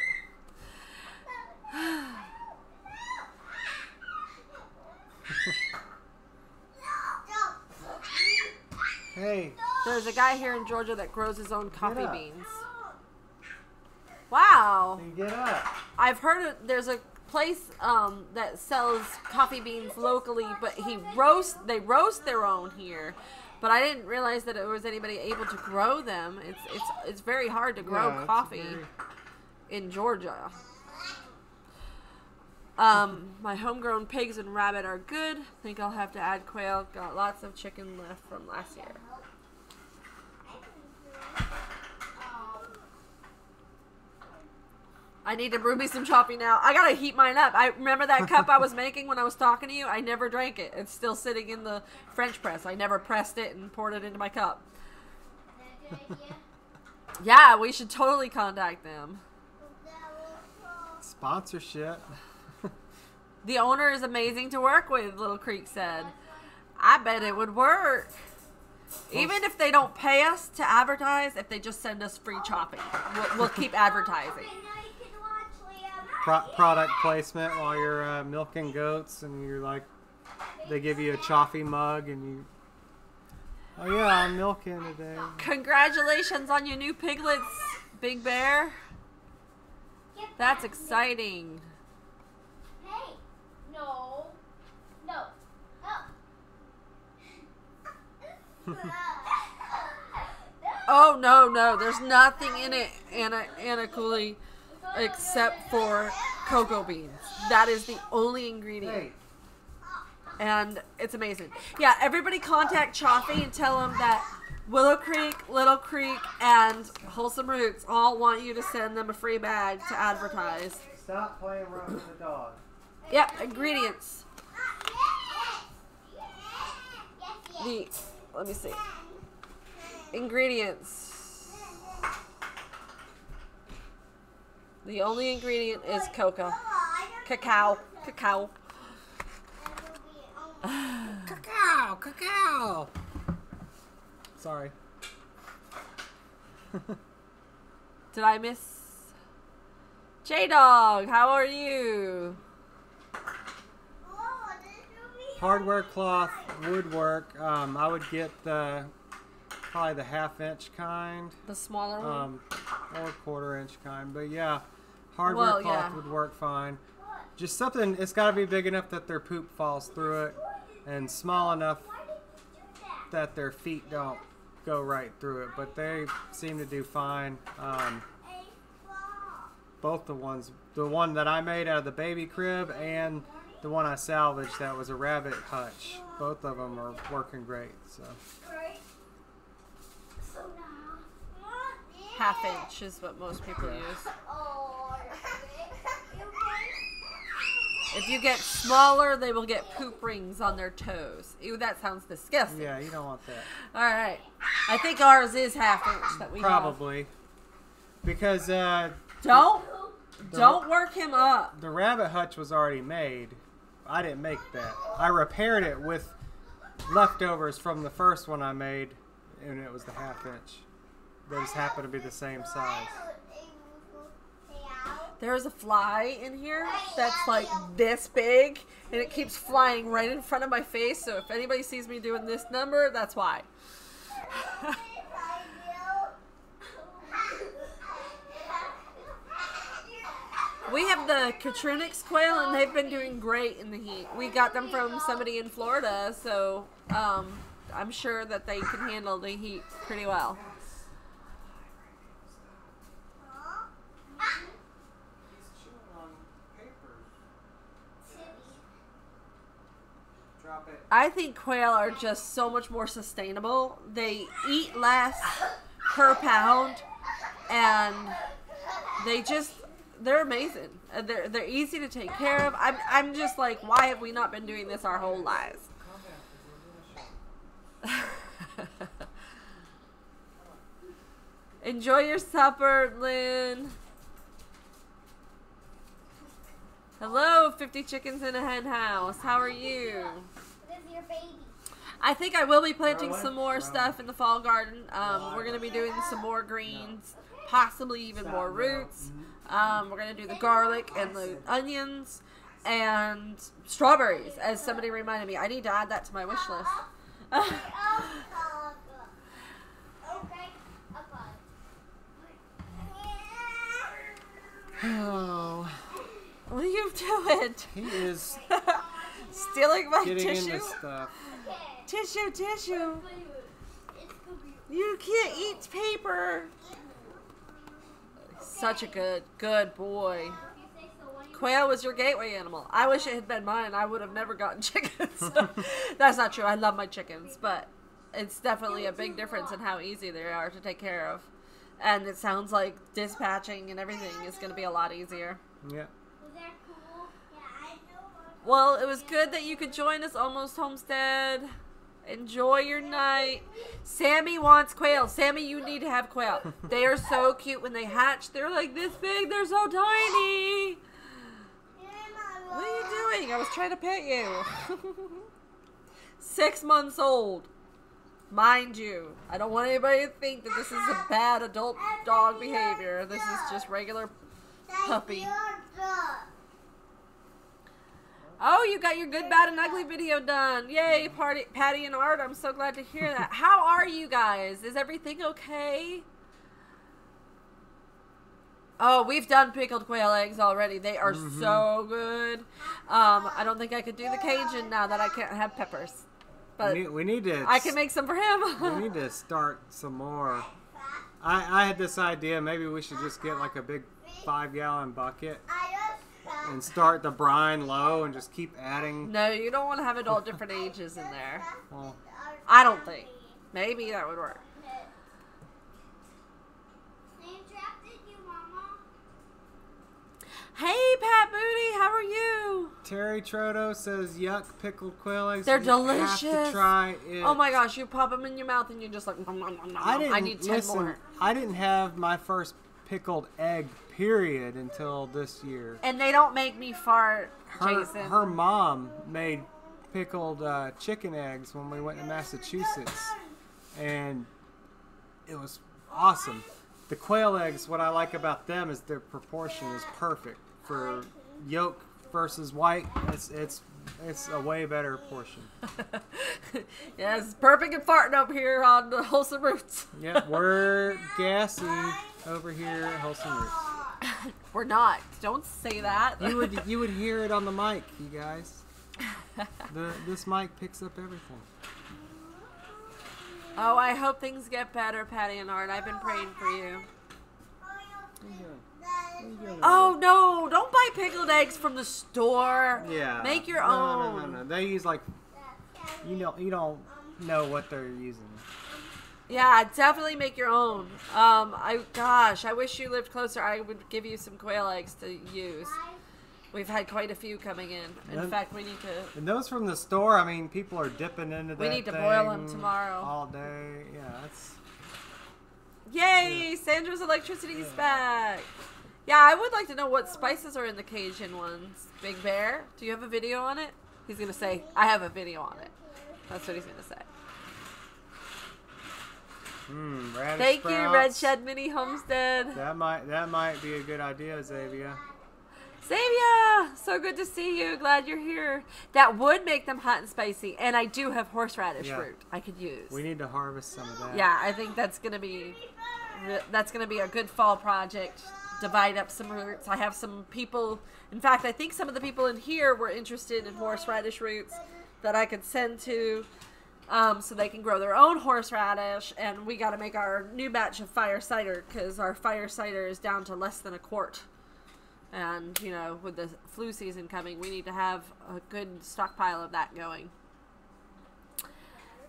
hey, there's a guy here in Georgia that grows his own coffee beans. Wow. Get up. I've heard there's a place that sells coffee beans locally, but they roast their own here. But I didn't realize that there was anybody able to grow them. It's very hard to grow coffee in Georgia. My homegrown pigs and rabbit are good. Think I'll have to add quail. Got lots of chicken left from last year. I need to brew me some coffee now. I gotta heat mine up. I remember that cup I was making when I was talking to you. I never drank it. It's still sitting in the French press. I never pressed it and poured it into my cup. Yeah, we should totally contact them. Sponsorship. The owner is amazing to work with, Little Creek said. I bet it would work. Even if they don't pay us to advertise, if they just send us free chopping, we'll keep advertising. Product placement while you're milking goats, and you're like, they give you a coffee mug, and you, oh yeah, I'm milking today. Congratulations on your new piglets, Big Bear. That's exciting. Hey, no. Oh, no. There's nothing in it, Anna Cooley, except for cocoa beans. That is the only ingredient. And it's amazing. Yeah, everybody contact Chaffee and tell them that Willow Creek, Little Creek, and Wholesome Roots all want you to send them a free bag to advertise. Stop playing around with the dog. Yep, ingredients. Let me see. Ingredients. The only ingredient is cacao. Cacao. Cacao. Sorry. Did I miss? J-Dog, how are you? Hardware, cloth, woodwork. I would get probably the 1/2-inch kind, The smaller one? or 1/4-inch kind. But yeah, hardware cloth would work fine. Just something. It's got to be big enough that their poop falls through it, and small enough that their feet don't go right through it. But they seem to do fine. Both the one that I made out of the baby crib and the one I salvaged that was a rabbit hutch. Both of them are working great. So 1/2 inch is what most people use. If you get smaller, they will get poop rings on their toes. Ew, that sounds disgusting. yeah, you don't want that. All right. I think ours is 1/2 inch that we Probably because have. Don't work him up. the rabbit hutch was already made. I didn't make that. I repaired it with leftovers from the first one I made, and it was the 1/2 inch. They just happened to be the same size. There's a fly in here that's like this big, and it keeps flying right in front of my face. So if anybody sees me doing this number, that's why. We have the Katrunix quail, and they've been doing great in the heat. We got them from somebody in Florida, so I'm sure that they can handle the heat pretty well. I think quail are just so much more sustainable. They eat less per pound, and they're amazing. They're easy to take care of. I'm just like, why have we not been doing this our whole lives? Enjoy your supper, Lynn. Hello, 50 chickens in a hen house. How are you? Your baby. I think I will be planting some more stuff in the fall garden. We're going to be doing some more greens, possibly even more roots. We're going to do the garlic and the onions and strawberries, as somebody reminded me. I need to add that to my wish list. Oh, What are you doing? he is Stealing my getting tissue? into stuff. Tissue. You can't eat paper. Such a good boy. Quail was your gateway animal. I wish it had been mine. I would have never gotten chickens. That's not true. I love my chickens, but it's definitely a big difference in how easy they are to take care of. And it sounds like dispatching and everything is going to be a lot easier. Yeah. Well, it was good that you could join us, Almost Homestead. Enjoy your night. Sammy wants quail. Sammy, you need to have quail. They are so cute when they hatch. They're like this big. They're so tiny. What are you doing? I was trying to pet you. 6 months old. Mind you, I don't want anybody to think that this is a bad adult dog behavior. This is just regular puppy. Oh, you got your good, bad, and ugly video done. Yay, Patty and Art. I'm so glad to hear that. How are you guys? Is everything okay? Oh, we've done pickled quail eggs already. They are so good. I don't think I could do the Cajun now that I can't have peppers. But We need to. I can make some for him. We need to start some more. I had this idea. Maybe we should just get like a big 5-gallon bucket and start the brine low and just keep adding. No, you don't want to have it all different ages in there. Well, I don't think. Maybe that would work. Hey, Pat Booty, how are you? Terry Troto says, "Yuck, pickled quail eggs. They're You delicious. Have to try it." Oh my gosh, you pop them in your mouth and you're just like, nom, nom, nom, nom. I need 10 more. I didn't have my first pickled egg period until this year. And they don't make me fart, Jason. Her mom made pickled chicken eggs when we went to Massachusetts, and it was awesome. the quail eggs, what I like about them is their proportion is perfect for yolk versus white. It's a way better portion. Yes, burping and farting over here on the Wholesome Roots. Yep, we're gassy over here at Wholesome Roots. We're not. Don't say that. You would hear it on the mic, you guys. This mic picks up everything. Oh, I hope things get better, Patty and Art. I've been praying for you. Oh no! Don't buy pickled eggs from the store. Yeah. Make your No, own. No. They use like you don't know what they're using. Yeah, definitely make your own. I wish you lived closer. I would give you some quail eggs to use. We've had quite a few coming in. In fact, we need to. And those from the store, I mean, people are dipping into that. We need to boil them tomorrow. All day. Yeah, that's. Yay! Sandra's electricity is back. Yeah, I would like to know what spices are in the Cajun ones. Big Bear, do you have a video on it? He's gonna say, "I have a video on it." That's what he's gonna say. Radish Thank sprouts. you, Red Shed Mini Homestead. That might be a good idea, Xavier. Xavier, so good to see you. Glad you're here. That would make them hot and spicy, and I do have horseradish root I could use. We need to harvest some of that. Yeah, I think that's gonna be a good fall project. Divide up some roots. I have some people. In fact, I think some of the people in here were interested in horseradish roots that I could send to, so they can grow their own horseradish. And we got to make our new batch of fire cider because our fire cider is down to less than a quart. And you know, with the flu season coming, we need to have a good stockpile of that going.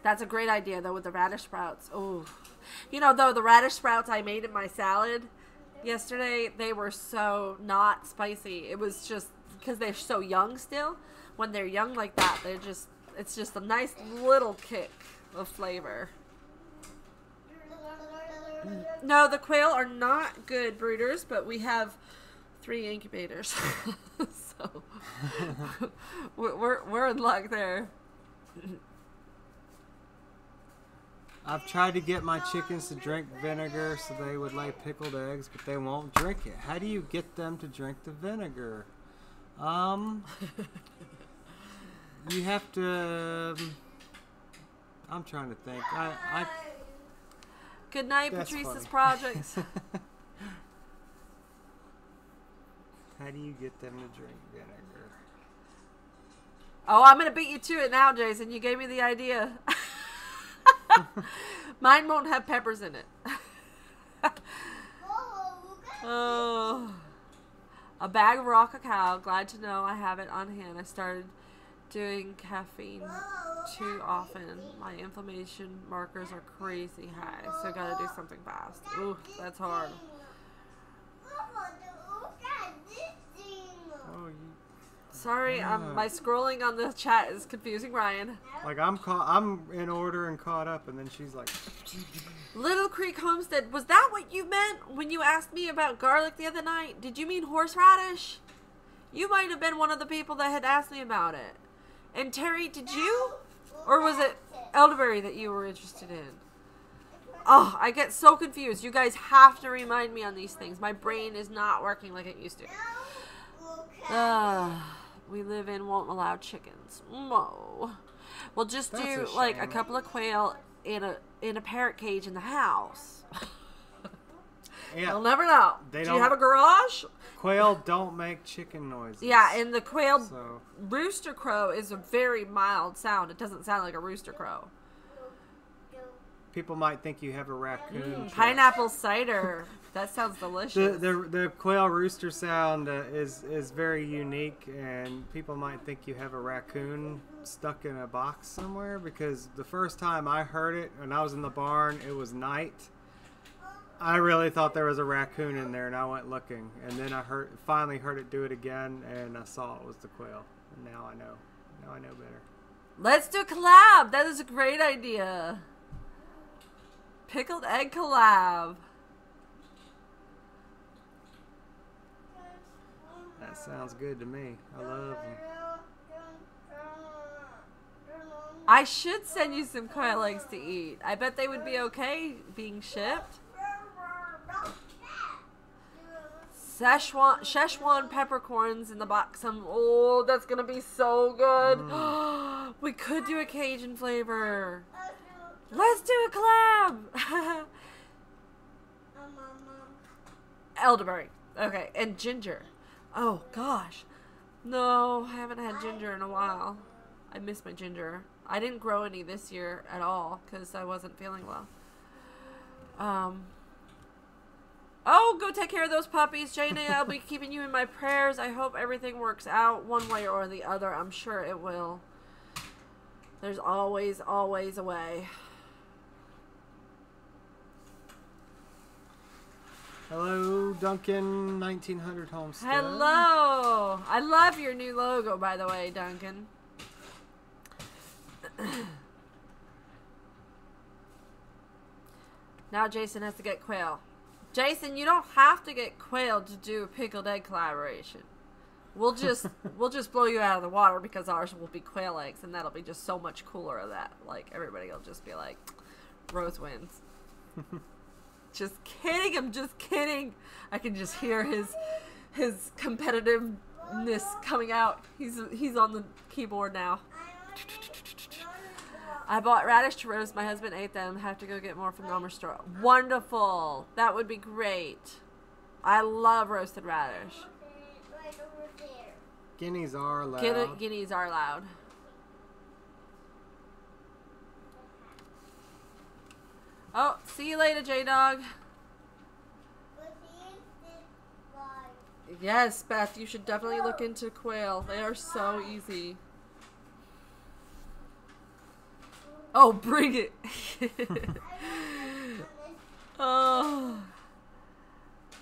That's a great idea, though, with the radish sprouts. Oh, you know, though, the radish sprouts I made in my salad yesterday, they were so not spicy. It was just because they're so young still. When they're young like that, it's just a nice little kick of flavor. No, the quail are not good brooders, but we have 3 incubators. So we're in luck there. I've tried to get my chickens to drink vinegar so they would lay pickled eggs, but they won't drink it. How do you get them to drink the vinegar? You have to. I'm trying to think. Good night, That's Patrice's funny. projects. How do you get them to drink vinegar? Oh, I'm gonna beat you to it now, Jason. You gave me the idea. Mine won't have peppers in it. Oh, a bag of raw cacao. Glad to know I have it on hand. I started doing caffeine too often. My inflammation markers are crazy high, so I gotta do something fast. Ooh, that's hard. Oh, Sorry, my scrolling on the chat is confusing Ryan. like I'm in order and caught up, and then she's like, Little Creek Homestead, was that what you meant when you asked me about garlic the other night? Did you mean horseradish? You might have been one of the people that had asked me about it. And Terry, did you? Or was it elderberry that you were interested in? Oh, I get so confused. You guys have to remind me on these things. My brain is not working like it used to. We live in won't allow chickens. No. We'll just That's do a like a shame. couple of quail in a parrot cage in the house. yeah, You'll never know. They Do don't- you have a garage? quail don't make chicken noises. Yeah, and the quail So rooster crow is a very mild sound. It doesn't sound like a rooster crow. people might think you have a raccoon. truck. Pineapple cider. That sounds delicious. The quail rooster sound is very unique, and people might think you have a raccoon stuck in a box somewhere, because the first time I heard it when I was in the barn, it was night. I really thought there was a raccoon in there, and I went looking, and then finally heard it do it again, and I saw it was the quail. And now I know. Now I know better. Let's do a collab. That is a great idea. Pickled egg collab. That sounds good to me. I love them. I should send you some quail eggs to eat. I bet they would be okay being shipped. Szechuan peppercorns in the box. Oh, that's gonna be so good. We could do a Cajun flavor. Let's do a collab. Elderberry. Okay, and ginger. Oh gosh, no, I haven't had ginger in a while. I miss my ginger. I didn't grow any this year at all because I wasn't feeling well. Oh, go take care of those puppies, Jane. I'll be keeping you in my prayers. I hope everything works out one way or the other. I'm sure it will. There's always, always a way. Hello, Duncan 1900 Homestead. Hello. I love your new logo, by the way, Duncan. Now Jason has to get quail. Jason, you don't have to get quail to do a pickled egg collaboration. We'll just blow you out of the water because ours will be quail eggs, and that'll be just so much cooler of that. Like everybody will just be like, Rose wins. Just kidding. I'm just kidding. I can just hear his competitiveness coming out. He's on the keyboard now. I bought radish to roast. My husband ate them. Have to go get more from the Elmer store. Wonderful. That would be great. I love roasted radish. Right over there. Guineas are allowed. Guineas are allowed. Oh, see you later, J-Dog. But the instant fly. Yes, Beth, you should definitely look into quail. They are so easy. Oh, bring it. Oh.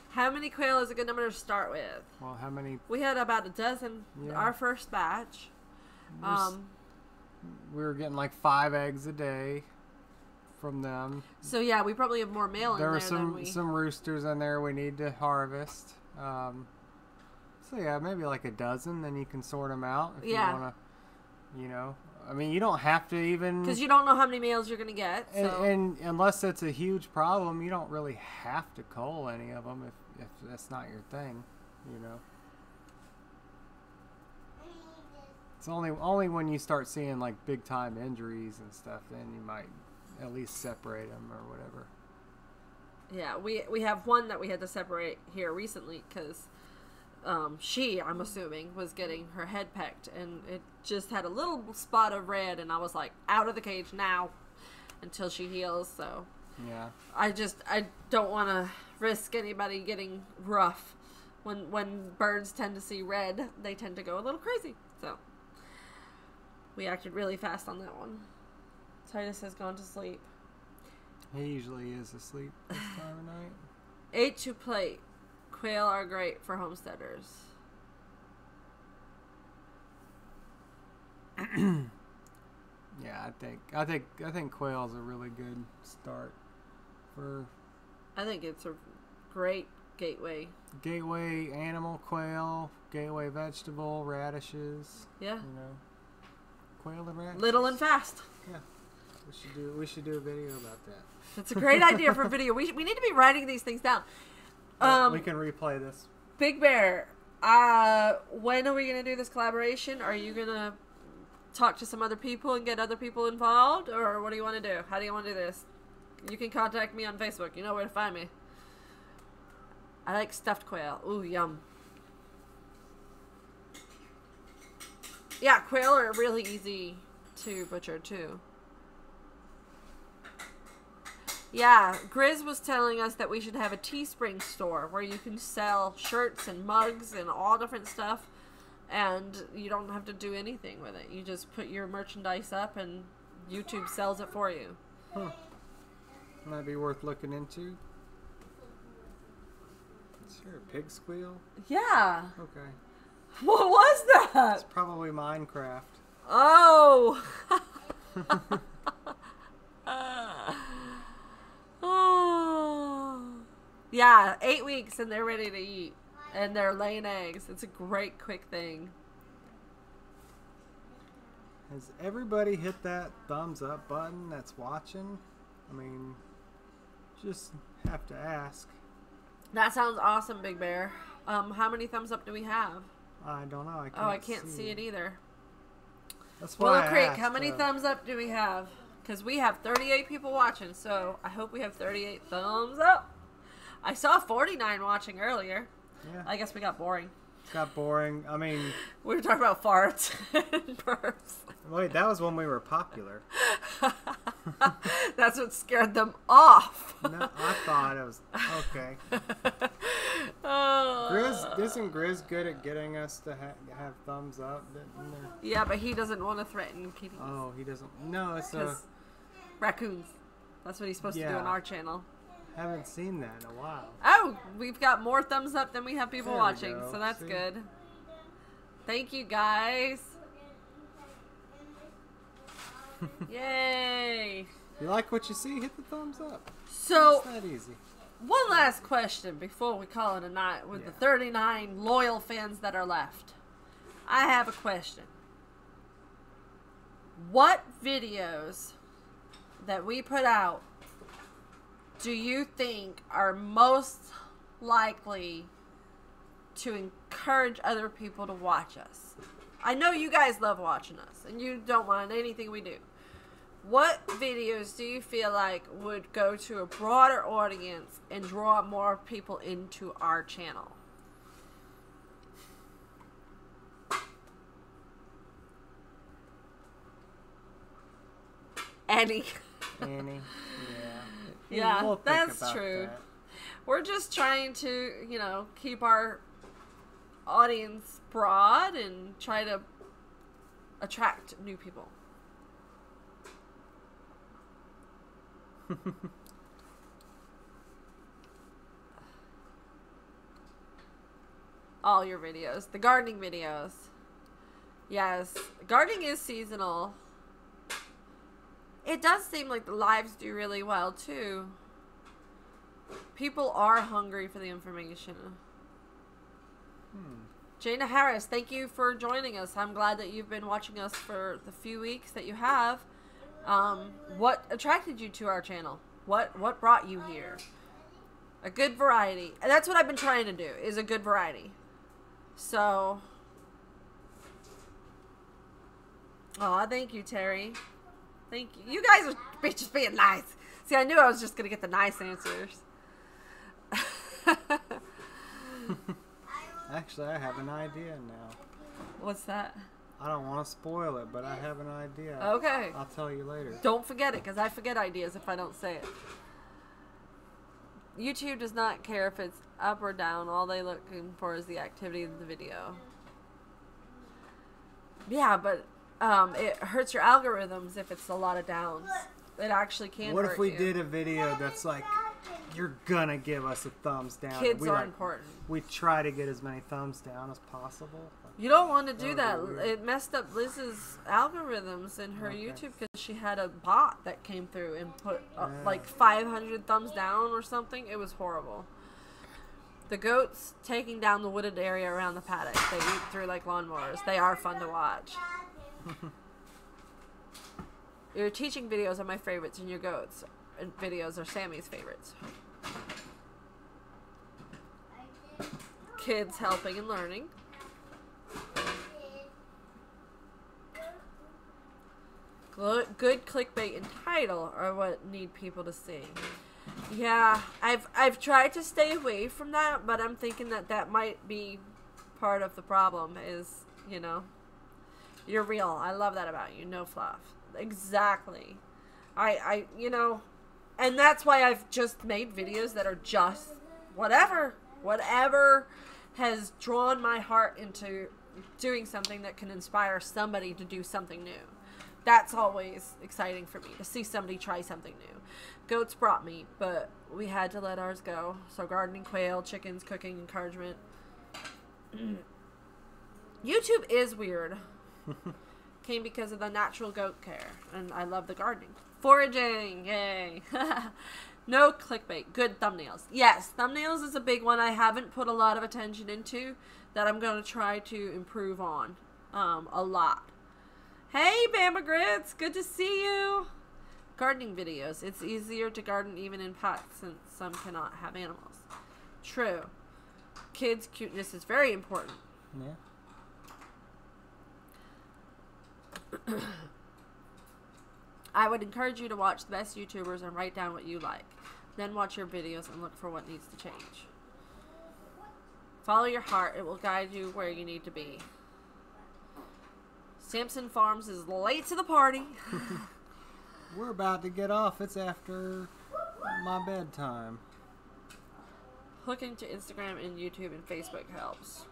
How many quail is a good number to start with? Well, how many? We had about a dozen. Yeah. Our first batch. We were getting like 5 eggs a day from them. So yeah, we probably have more male in There there were than we. some roosters in there we need to harvest. So yeah, maybe like a dozen. Then you can sort them out if Yeah. you want to. You know, I mean, you don't have to even. Because you don't know how many males you're gonna get. So. And unless it's a huge problem, you don't really have to cull any of them if that's not your thing, you know. It's only when you start seeing like big time injuries and stuff, then you might at least separate them or whatever. Yeah, we have one that we had to separate here recently because I'm assuming, was getting her head pecked, and it just had a little spot of red, and I was like, out of the cage now until she heals. So yeah, I don't want to risk anybody getting rough. When birds tend to see red, they tend to go a little crazy. So we acted really fast on that one. Titus has gone to sleep. he usually is asleep this time of night. 8 to plate. Quail are great for homesteaders. Yeah, I think quail's a really good start for I think it's a great gateway. animal, quail, gateway vegetable, radishes. Yeah. You know, quail and radishes. Little and fast. Yeah, we should do a video about that. That's a great idea for a video. We need to be writing these things down. We can replay this. Big Bear, when are we going to do this collaboration? Are you going to talk to some other people and get other people involved? Or what do you want to do? How do you want to do this? You can contact me on Facebook. You know where to find me. I like stuffed quail. Ooh, yum. Yeah, quail are really easy to butcher, too. Yeah, Grizz was telling us that we should have a Teespring store where you can sell shirts and mugs and all different stuff, and you don't have to do anything with it. You just put your merchandise up and YouTube sells it for you. Huh. Might be worth looking into. Is there a pig squeal? Yeah. Okay. What was that? It's probably Minecraft. Oh. Oh. Yeah, 8 weeks and they're ready to eat. And they're laying eggs. It's a great quick thing. Has everybody hit that thumbs up button that's watching? I mean, just have to ask. That sounds awesome, Big Bear. How many thumbs up do we have? I don't know. I can't see it either. That's why Willow I Creek, asked, how many thumbs up do we have? Because we have 38 people watching, so I hope we have 38 thumbs up. I saw 49 watching earlier. Yeah. I guess we got boring. Got boring. I mean, We were talking about farts and burps. wait, that was when we were popular. That's what scared them off. No, I thought it was okay. Oh. Grizz, isn't Grizz good at getting us to have thumbs up? Didn't there- Yeah, but he doesn't want to threaten kitties. Oh, he doesn't. No, it's a. 'Cause raccoons. That's what he's supposed to do on Yeah. our channel. Haven't seen that in a while. Oh, we've got more thumbs up than we have people There we watching, go. so that's See? good. Thank you, guys. Yay. You like what you see? Hit the thumbs up. So, It's that easy. one last question before we call it a night with the Yeah. 39 loyal fans that are left. I have a question. What videos that we put out do you think are most likely to encourage other people to watch us? I know you guys love watching us and you don't mind anything we do. What videos do you feel like would go to a broader audience and draw more people into our channel? Any. Annie. Yeah. Yeah, We'll think that's about true. that. We're just trying to, keep our audience broad and try to attract new people. All your videos. The gardening videos. Yes. Gardening is seasonal. It does seem like the lives do really well, too. People are hungry for the information. Jana Harris, thank you for joining us. I'm glad that you've been watching us for the few weeks that you have. What attracted you to our channel? What brought you here? A good variety. And that's what I've been trying to do, is a good variety. So, aw, thank you, Terry. Thank you. You guys are just being nice. See, I knew I was just going to get the nice answers. Actually, I have an idea now. What's that? I don't want to spoil it, but I have an idea. Okay. I'll tell you later. Don't forget it, because I forget ideas if I don't say it. YouTube does not care if it's up or down. All they're looking for is the activity of the video. Yeah, but it hurts your algorithms if it's a lot of downs. It actually can What hurt if we you. did a video that's like, you're gonna give us a thumbs down? Kids we are important. We try to get as many thumbs down as possible. You don't want to do that. That would be weird. It messed up Liz's algorithms in her Okay. YouTube because she had a bot that came through and put Yeah. like 500 thumbs down or something. It was horrible. The goats taking down the wooded area around the paddock. They eat through like lawnmowers. They are fun to watch. Your teaching videos are my favorites, and your goats videos are Sammy's favorites. Kids helping and learning. Good clickbait and title are what need people to see. Yeah, I've tried to stay away from that, but I'm thinking that might be part of the problem. Is you're real. I love that about you. No fluff. Exactly. I and that's why I've just made videos that are just whatever has drawn my heart into doing something that can inspire somebody to do something new. That's always exciting for me, to see somebody try something new. Goats brought me, but we had to let ours go. So gardening, quail, chickens, cooking, encouragement. YouTube is weird. Came because of the natural goat care, and I love the gardening. Foraging, yay. No clickbait, good thumbnails. Yes, thumbnails is a big one I haven't put a lot of attention into, that I'm going to try to improve on a lot. Hey, Bama Grits, good to see you. Gardening videos. It's easier to garden even in pots since some cannot have animals. True. kids' cuteness is very important. Yeah. I would encourage you to watch the best YouTubers and write down what you like. Then watch your videos and look for what needs to change. Follow your heart. It will guide you where you need to be. Samson Farms is late to the party. We're about to get off. It's after my bedtime. Hooking to Instagram and YouTube and Facebook helps.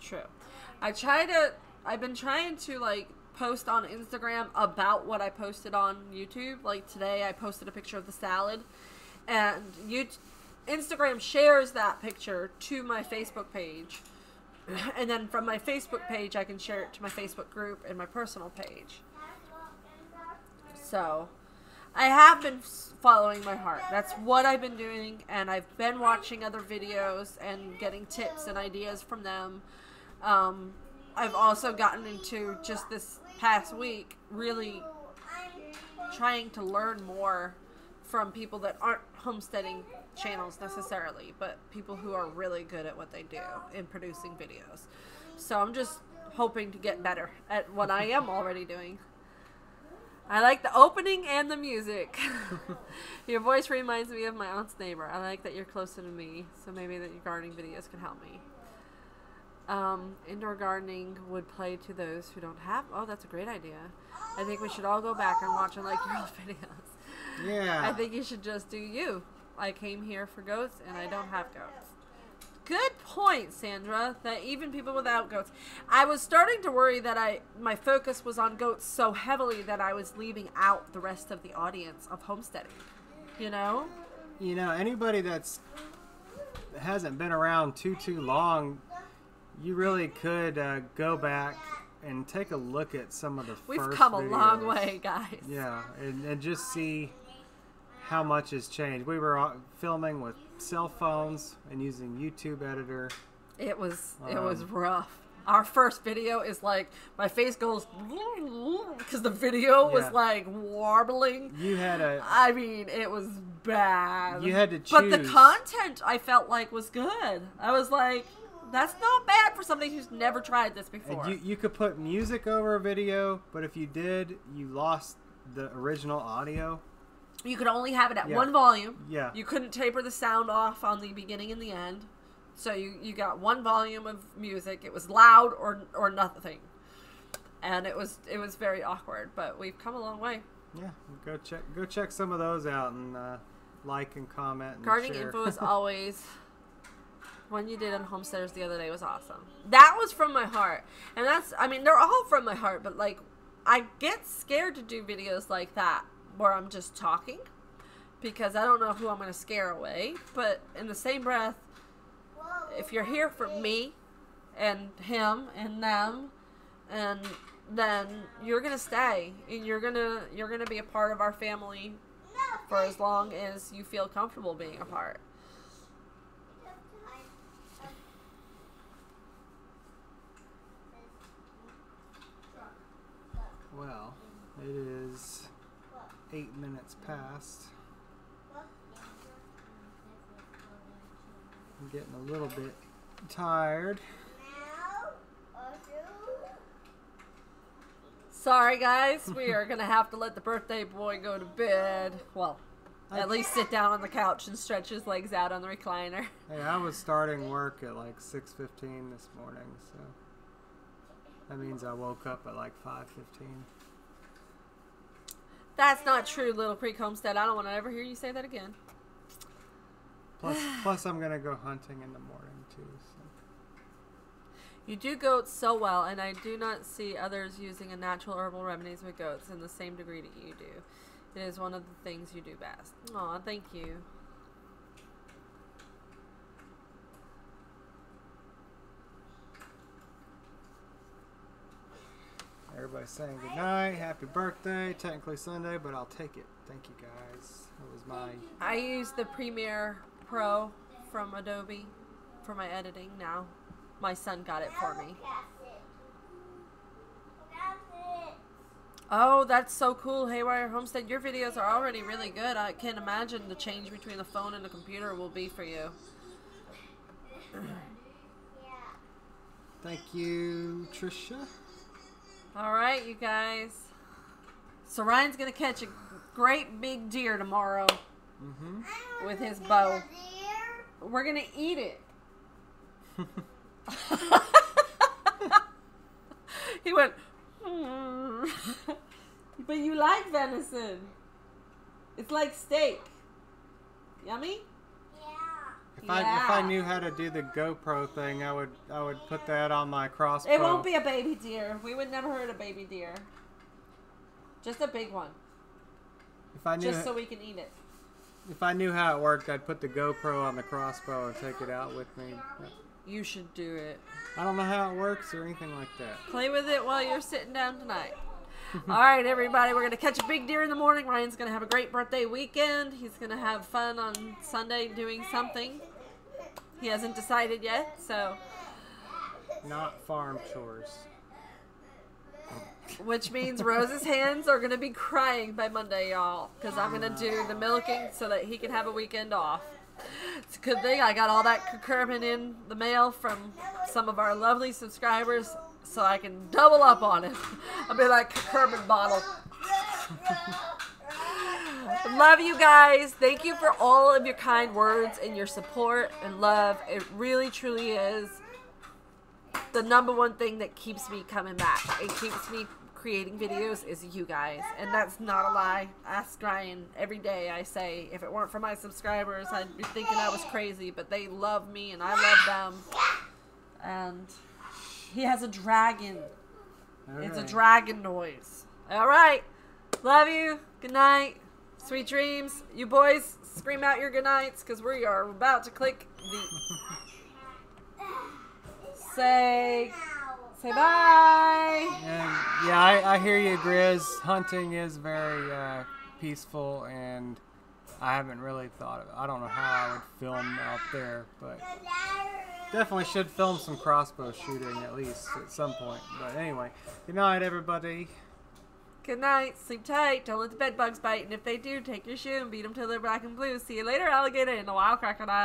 True. I've been trying to like post on Instagram about what I posted on YouTube. Like today I posted a picture of the salad, and Instagram shares that picture to my Facebook page. And then from my Facebook page I can share it to my Facebook group and my personal page. So I have been following my heart. That's what I've been doing, and I've been watching other videos and getting tips and ideas from them. I've also gotten into, just this past week, really trying to learn more from people that aren't homesteading channels necessarily, but people who are really good at what they do in producing videos. So I'm just hoping to get better at what I am already doing. I like the opening and the music. Your voice reminds me of my aunt's neighbor. I like that you're closer to me, so maybe that your gardening videos can help me. Indoor gardening would play to those who don't have. Oh, that's a great idea. I think we should all go back and watch and like your old videos. Yeah. I think you should just do you. I came here for goats and I don't have goats. Good point, Sandra, that even people without goats. I was starting to worry that my focus was on goats so heavily that I was leaving out the rest of the audience of homesteading. You know? You know, anybody hasn't been around too long, you really could go back and take a look at some of the We've first come a videos. long way, guys. Yeah, and just see how much has changed. We were filming with cell phones and using YouTube editor. It was rough. Our first video is like, my face goes because the video was like warbling. You had I mean, it was bad. You had to choose. But the content I felt like was good. I was like, that's not bad for somebody who's never tried this before. You could put music over a video, but if you did, you lost the original audio. You could only have it at one volume. Yeah. You couldn't taper the sound off on the beginning and the end. So you got one volume of music. It was loud or nothing. And it was very awkward, but we've come a long way. Yeah, go check some of those out and like and comment and Gardening share. info is always. One you did on Homesteaders the other day was awesome. That was from my heart. And they're all from my heart, but like, I get scared to do videos like that where I'm just talking because I don't know who I'm going to scare away. But in the same breath, if you're here for me and him and them, and then you're going to stay and you're going to be a part of our family for as long as you feel comfortable being a part. Well, it is 8 minutes past. I'm getting a little bit tired. Sorry, guys. We are going to have to let the birthday boy go to bed. Well, at least sit down on the couch and stretch his legs out on the recliner. Hey, I was starting work at like 6:15 this morning, so that means I woke up at like 5:15. That's not true, Little Creek Homestead. I don't want to ever hear you say that again. Plus I'm gonna go hunting in the morning too. So. You do goats so well, and I do not see others using a natural herbal remedies with goats in the same degree that you do. It is one of the things you do best. Aw, thank you. Everybody's saying good night, happy birthday. Technically Sunday, but I'll take it. Thank you guys. That was my. I use the Premiere Pro from Adobe for my editing now. My son got it for me. Oh, that's so cool, Haywire Homestead. Your videos are already really good. I can't imagine the change between the phone and the computer will be for you. Thank you, Trisha. All right, you guys. So Ryan's gonna catch a great big deer tomorrow with his bow. We're gonna eat it. He went. But you like venison. It's like steak. Yummy? If I knew how to do the GoPro thing, I would put that on my crossbow. It won't be a baby deer. We would never hurt a baby deer. Just a big one. If I knew Just so we can eat it. If I knew how it worked, I'd put the GoPro on the crossbow and take it out with me. You should do it. I don't know how it works or anything like that. Play with it while you're sitting down tonight. All right, everybody. We're going to catch a big deer in the morning. Ryan's going to have a great birthday weekend. He's going to have fun on Sunday doing something. He hasn't decided yet, so... Not farm chores. Which means Rose's hands are going to be crying by Monday, y'all. Because I'm going to do the milking so that he can have a weekend off. It's a good thing I got all that curcumin in the mail from some of our lovely subscribers so I can double up on it. I'll be like curcumin bottle. Love you guys. Thank you for all of your kind words and your support and love. It really, truly is the number one thing that keeps me coming back and keeps me creating videos is you guys. And that's not a lie. Ask Ryan every day. I say, if it weren't for my subscribers, I'd be thinking I was crazy. But they love me and I love them. And he has a dragon. It's a dragon noise. All right. Love you. Good night. Sweet dreams. You boys, scream out your good nights because we are about to click the... Say bye. And yeah, I hear you, Grizz. Hunting is very peaceful, and I haven't really thought of it. I don't know how I would film out there, but definitely should film some crossbow shooting at least at some point. But anyway, good night, everybody. Good night. Sleep tight. Don't let the bed bugs bite. And if they do, take your shoe and beat them till they're black and blue. See you later, alligator and the wild crocodile.